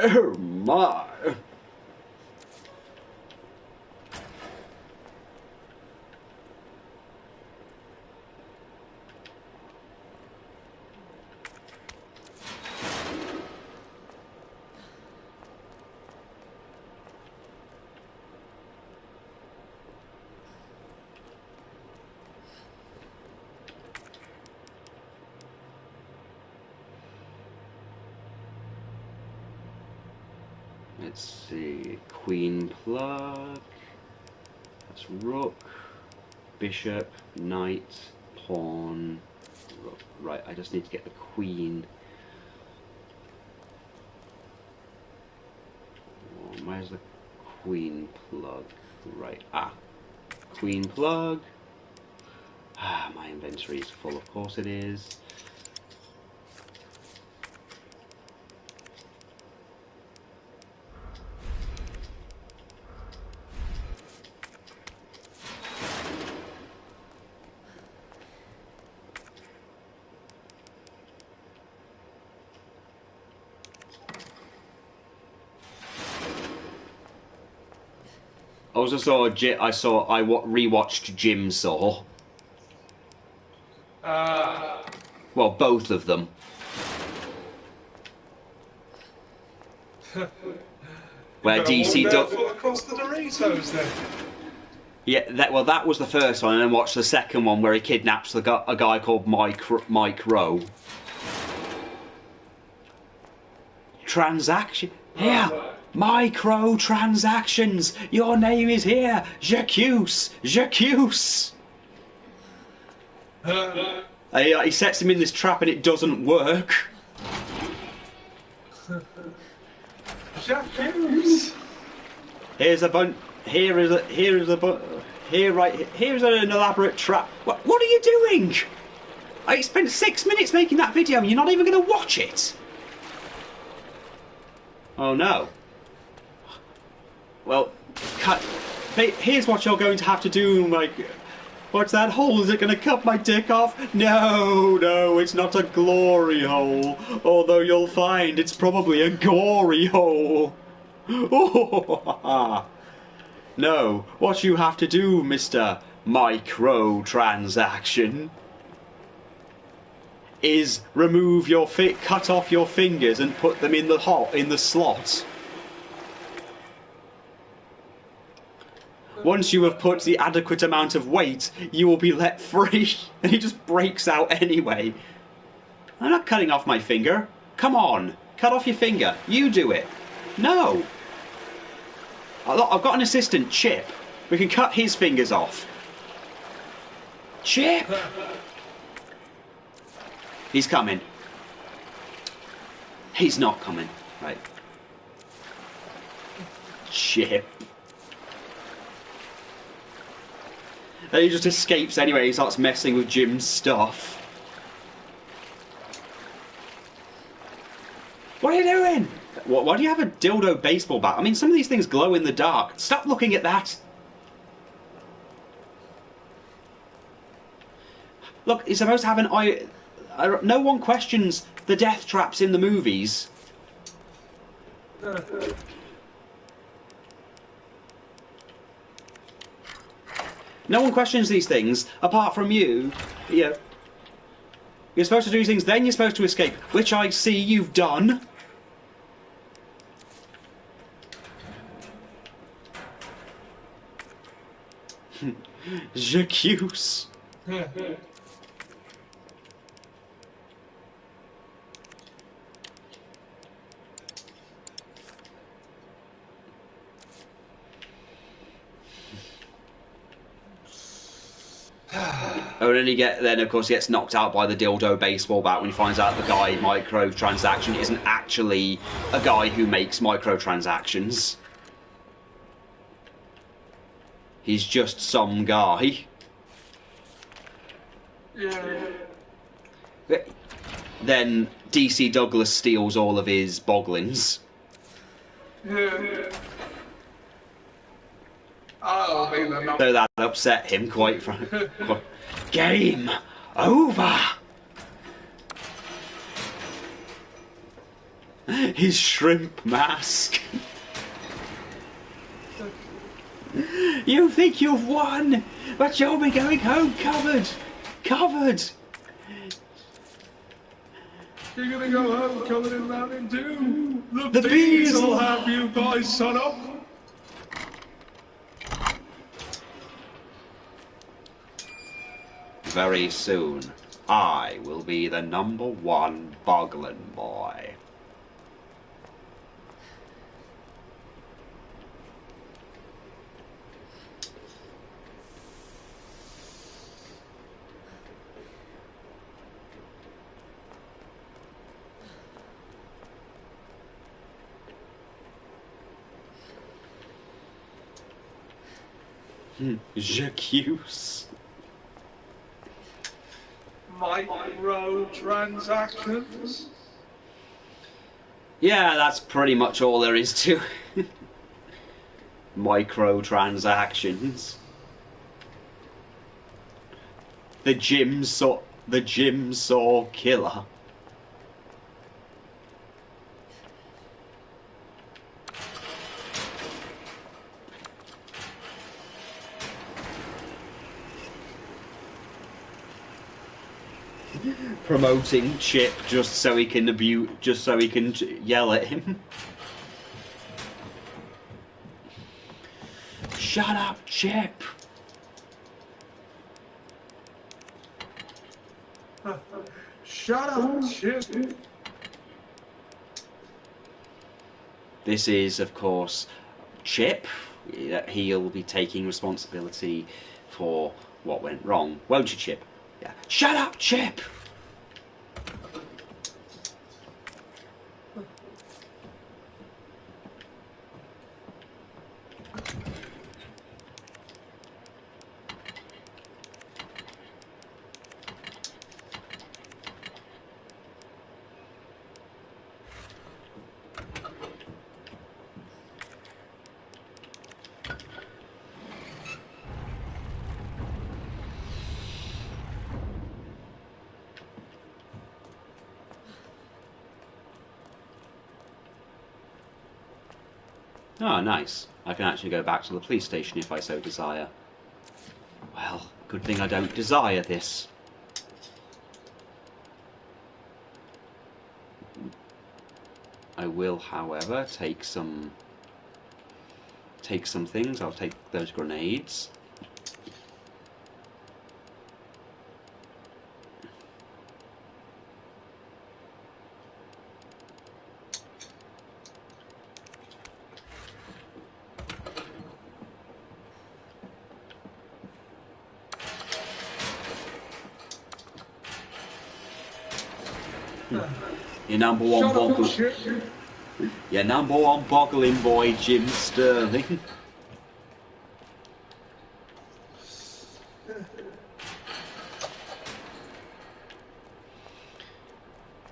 Oh my. Let's see, Queen plug, that's Rook, Bishop, Knight, Pawn, Rook. Right, I just need to get the Queen. Oh, where's the Queen plug? Right, Queen plug. My inventory is full, of course it is. I rewatched Jigsaw. Well, both of them. Where DC across the Doritos then. Yeah, that was the first one, and then watched the second one where he kidnaps a guy called Mike Rowe. Transaction. Here, microtransactions. Your name is here. J'accuse. He sets him in this trap and it doesn't work. J'accuse. Here's an elaborate trap. What are you doing? I spent 6 minutes making that video and you're not even going to watch it. Oh no. Well, here's what you're going to have to do, Mike. What's that hole? Is it going to cut my dick off? No, it's not a glory hole. Although you'll find it's probably a gory hole. No, what you have to do, Mr. Microtransaction, is cut off your fingers and put them in the slot. Once you have put the adequate amount of weight, you will be let free. And he just breaks out anyway. I'm not cutting off my finger. Come on, cut off your finger. You do it. No. I've got an assistant, Chip. We can cut his fingers off. Chip! He's coming. He's not coming. Right. Chip. And he just escapes anyway. He starts messing with Jim's stuff. What are you doing? Why do you have a dildo baseball bat? I mean, some of these things glow in the dark. Stop looking at that. Look, he's supposed to have an eye. No one questions the death traps in the movies. No one questions these things apart from you. You're supposed to do these things, then you're supposed to escape, which I see you've done. J'accuse. Oh, and then of course he gets knocked out by the dildo baseball bat when he finds out the guy microtransaction isn't actually a guy who makes microtransactions. He's just some guy. Yeah. Then DC Douglas steals all of his boglins. Yeah. I'll be the number. So that upset him quite frankly. Game over! His shrimp mask. You think you've won, but you'll be going home covered. Covered. You're gonna go home covered in Mountain Dew. The bees will have you guys son up. Very soon, I will be the #1 Boglin boy. J'accuse. Microtransactions. Yeah, that's pretty much all there is to microtransactions. The Jigsaw killer. Promoting Chip just so he can yell at him. Shut up, Chip. Shut up, Chip. This is, of course, Chip. He'll be taking responsibility for what went wrong. Won't you, Chip? Yeah. Shut up, Chip! Oh, nice. I can actually go back to the police station if I so desire. Well, good thing I don't desire this. I will, however, take take some things. I'll take those grenades. Your number one boggling. Your number one boggling boy, Jim Sterling.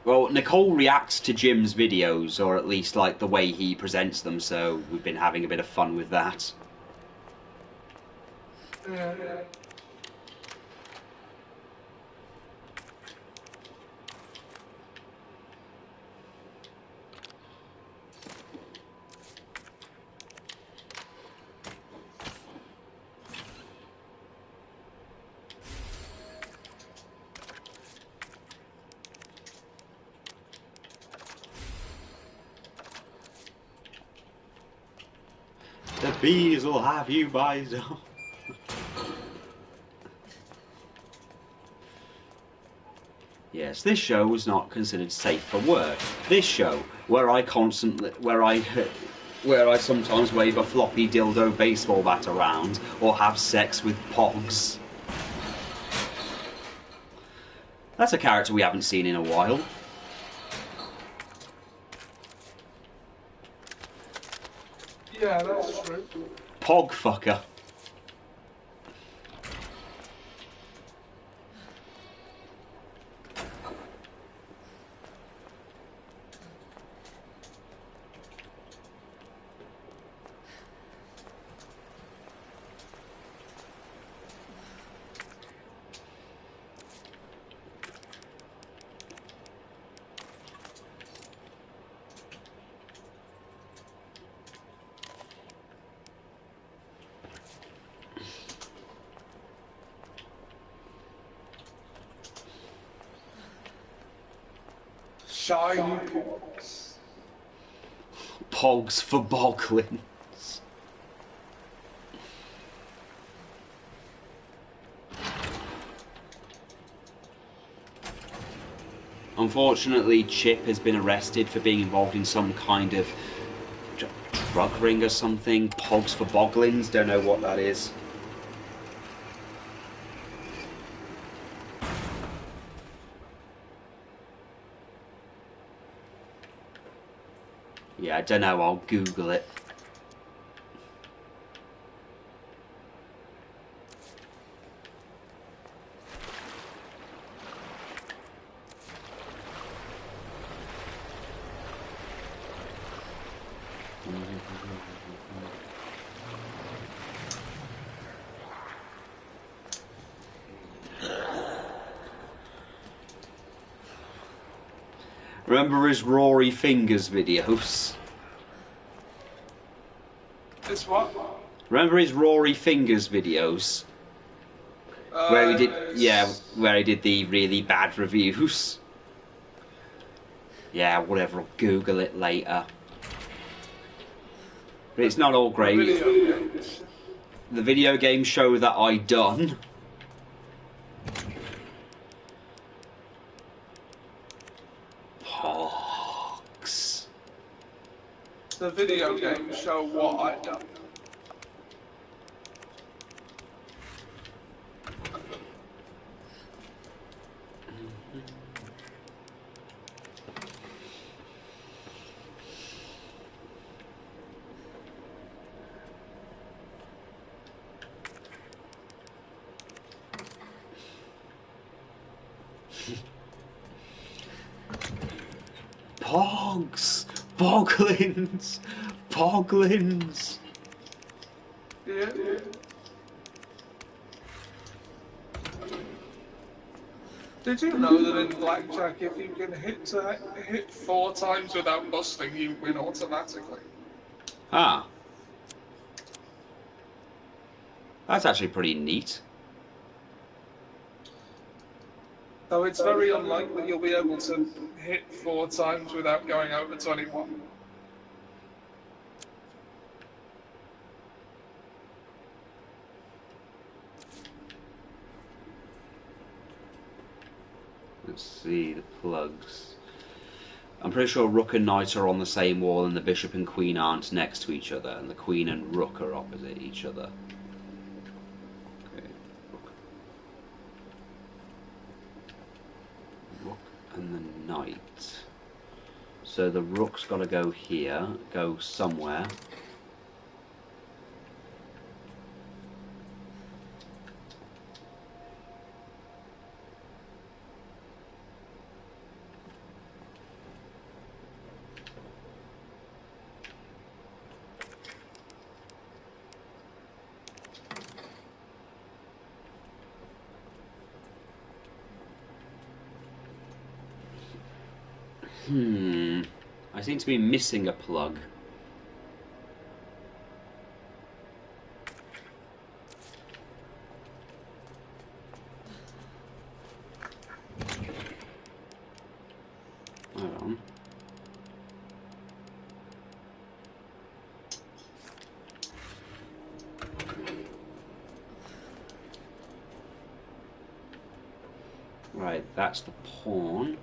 Well, Nicole reacts to Jim's videos, or at least like the way he presents them, so we've been having a bit of fun with that. Yeah. The bees will have you by the... Yes, this show was not considered safe for work. This show, where I sometimes wave a floppy dildo baseball bat around or have sex with pogs. That's a character we haven't seen in a while. Yeah, that's true. Pog fucker. Shiny pogs. Pogs for boglins. Unfortunately, Chip has been arrested for being involved in some kind of drug ring or something. Pogs for boglins, don't know what that is. Yeah, I don't know, I'll Google it. Remember his Rory Fingers videos? It's what? Remember his Rory Fingers videos? Where he did, yeah, where he did the really bad reviews. Yeah, whatever, I'll Google it later. But it's not all great. The video game show that I done. Pogs. The video game show what I done. Pogs! Boglins! Poglins! Yeah. Did you know that in blackjack, if you can hit 4 times without busting, you win automatically? Ah. That's actually pretty neat. Though it's very unlikely you'll be able to hit 4 times without going over 21. Let's see the plugs. I'm pretty sure Rook and Knight are on the same wall, and the Bishop and Queen aren't next to each other, and the Queen and Rook are opposite each other. Okay, Rook and the Knight. So the Rook's got to go here, go somewhere. I seem to be missing a plug. Hold on. Right, that's the pawn.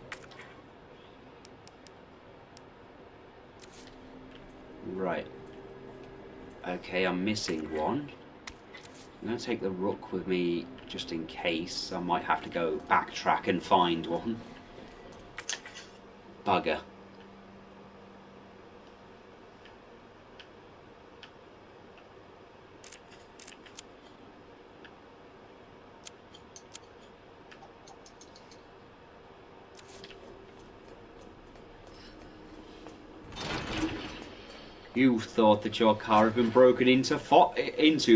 Right. Okay, I'm missing one. I'm going to take the Rook with me just in case. I might have to go backtrack and find one. Bugger. You thought that your car had been broken into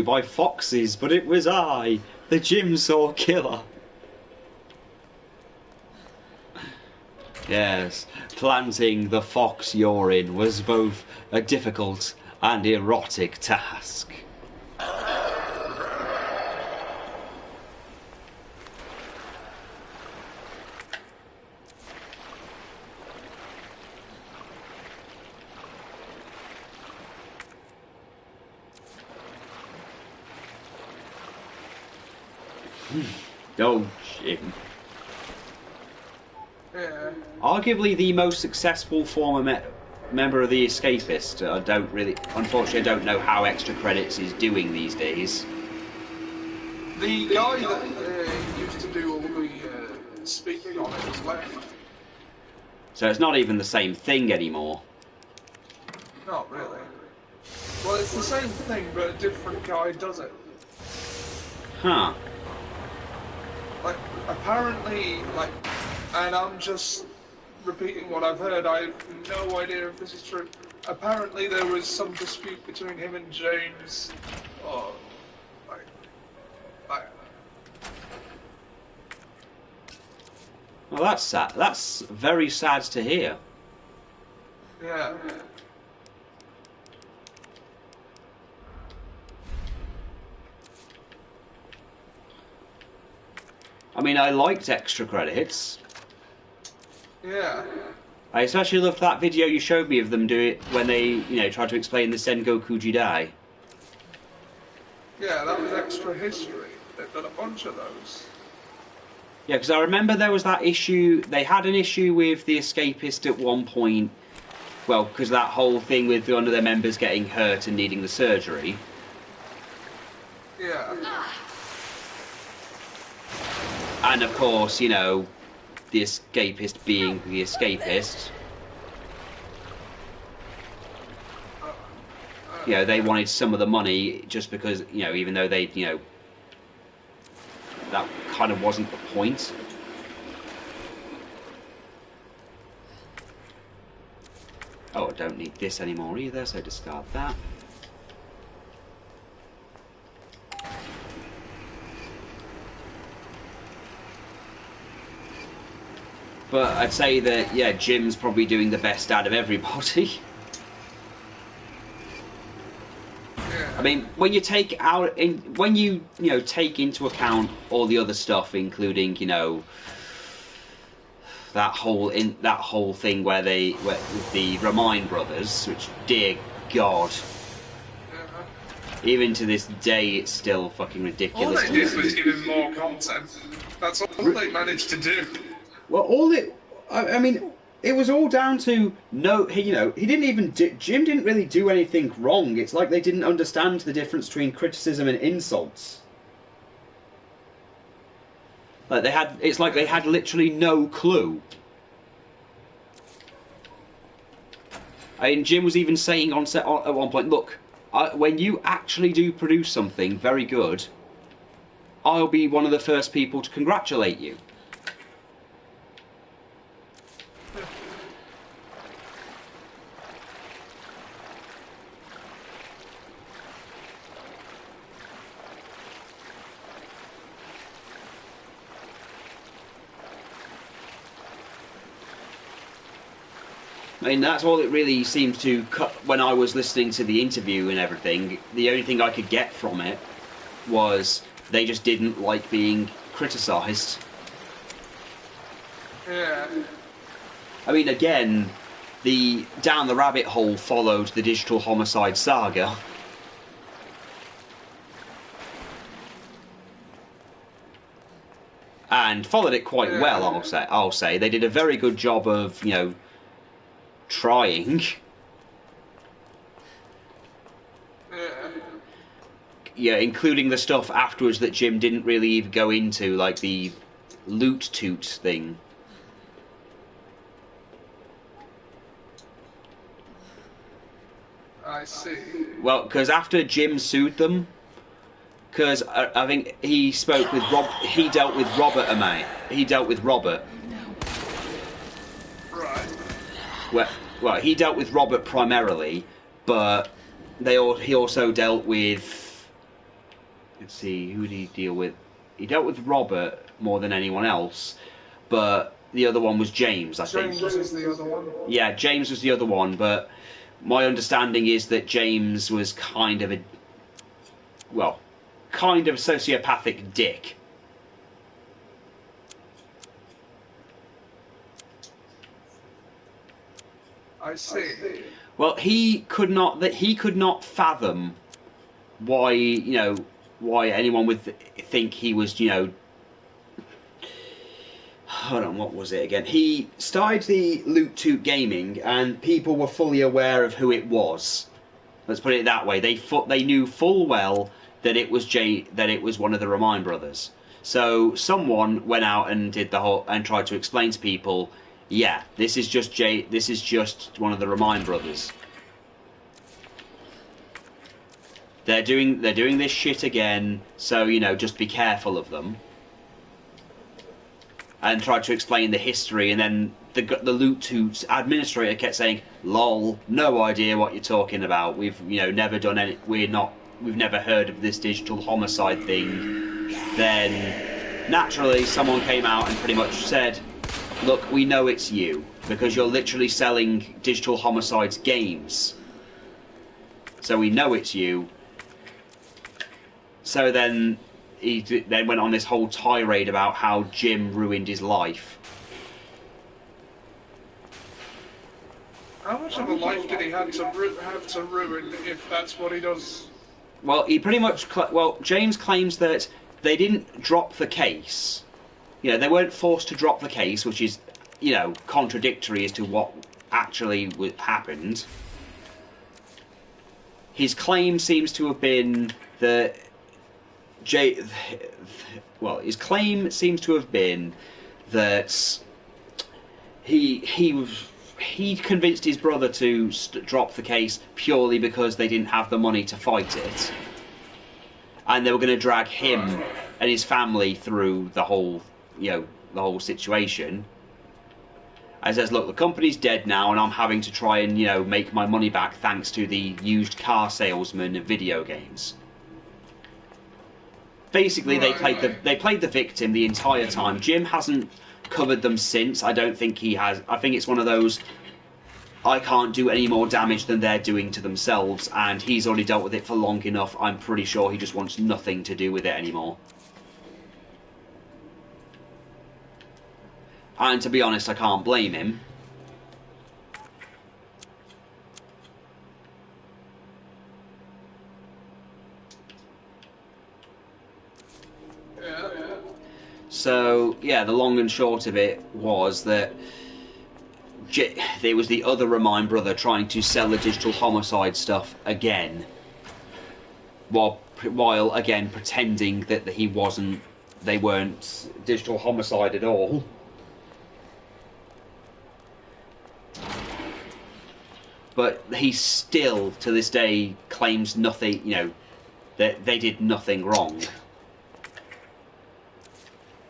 by foxes, but it was I, the Jigsaw Killer. Yes, planting the fox urine was both a difficult and erotic task. Oh, Jim. Yeah. Arguably the most successful former member of the Escapist. Unfortunately, I don't know how Extra Credits is doing these days. The guy that used to do all the speaking on it has left. So it's not even the same thing anymore. Not really. Well, it's the same thing, but a different guy does it. Huh. Like, apparently, and I'm just repeating what I've heard, I have no idea if this is true. Apparently there was some dispute between him and James, Well, that's sad. That's very sad to hear. Yeah. I mean, I liked Extra Credits. Yeah. I especially loved that video you showed me of them do it when they, tried to explain the Sengoku Jidai. Yeah, that was Extra History. They've done a bunch of those. Yeah, because I remember there was that issue. They had an issue with the Escapist at one point. Well, because that whole thing with one of their members getting hurt and needing the surgery. Yeah. And of course, the Escapist being the Escapist. They wanted some of the money just because, even though they, that kind of wasn't the point. Oh, I don't need this anymore either, so discard that. But I'd say that, yeah, Jim's probably doing the best out of everybody. I mean, when you take take into account all the other stuff, including, that whole thing with the Remind brothers, which, dear God, even to this day, it's still fucking ridiculous. All they did was give him more content. That's all they managed to do. Well, I mean, it was all down to he didn't even Jim didn't really do anything wrong. It's like they didn't understand the difference between criticism and insults. Like it's like they had literally no clue. I mean, Jim was even saying on set at one point, look, when you actually do produce something very good, I'll be one of the first people to congratulate you. I mean, that's all it really seemed to cut when I was listening to the interview and everything. The only thing I could get from it was they just didn't like being criticised. Yeah. I mean, again, the Down the Rabbit Hole followed the Digital Homicide saga. And followed it quite well, I'll say. They did a very good job of, trying. Yeah, including the stuff afterwards that Jim didn't really even go into, like the loot toot thing. I see. Well, because after Jim sued them, because I think he spoke with he dealt with Robert a mate. He dealt with Robert. Right. Well, he dealt with Robert primarily, but he also dealt with. Let's see, who did he deal with? He dealt with Robert more than anyone else, but the other one was James, I think. James is the other one. Yeah, James was the other one, but my understanding is that James was kind of a sociopathic dick. I see. Well, he could not fathom why anyone would think he was, hold on, what was it again? He started the Loot Toot Gaming, and people were fully aware of who it was. Let's put it that way. They knew full well that it was one of the Remind brothers. So someone went out and did and tried to explain to people, yeah, this is just one of the Remind brothers. They're doing this shit again, so just be careful of them. And tried to explain the history, and then the Loot Toot administrator kept saying, "Lol, no idea what you're talking about. We've never done any. We've never heard of this digital homicide thing." Then naturally, someone came out and pretty much said, "Look, we know it's you because you're literally selling digital homicides games. So we know it's you." So then he then went on this whole tirade about how Jim ruined his life. How much of a life did he have to ruin if that's what he does? Well, he pretty much... James claims that they didn't drop the case. They weren't forced to drop the case, which is, contradictory as to what actually happened. His claim seems to have been that... his claim seems to have been that he convinced his brother to drop the case purely because they didn't have the money to fight it, and they were going to drag him and his family through the whole situation. And says, look, the company's dead now, and I'm having to try and make my money back thanks to the used car salesman of video games. Basically, they played the victim the entire time. Jim hasn't covered them since. I don't think he has. I think it's one of those, I can't do any more damage than they're doing to themselves, and he's already dealt with it for long enough. I'm pretty sure he just wants nothing to do with it anymore. And to be honest, I can't blame him. So yeah, the long and short of it was that there was the other Remind brother trying to sell the digital homicide stuff again, while again pretending that they weren't digital homicide at all. But he still, to this day, claims nothing, that they did nothing wrong.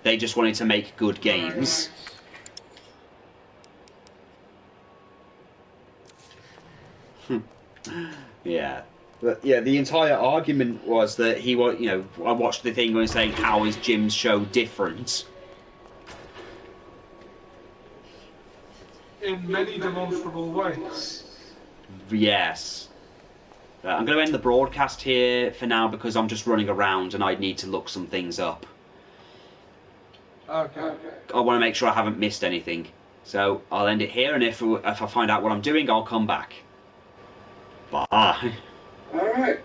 They just wanted to make good games. Yeah. But yeah, the entire argument was that he was, I watched the thing going saying, how is Jim's show different? In many demonstrable ways. Yes. I'm going to end the broadcast here for now because I'm just running around and I need to look some things up. Okay. I want to make sure I haven't missed anything. So I'll end it here, and if I find out what I'm doing, I'll come back. Bye. Alright.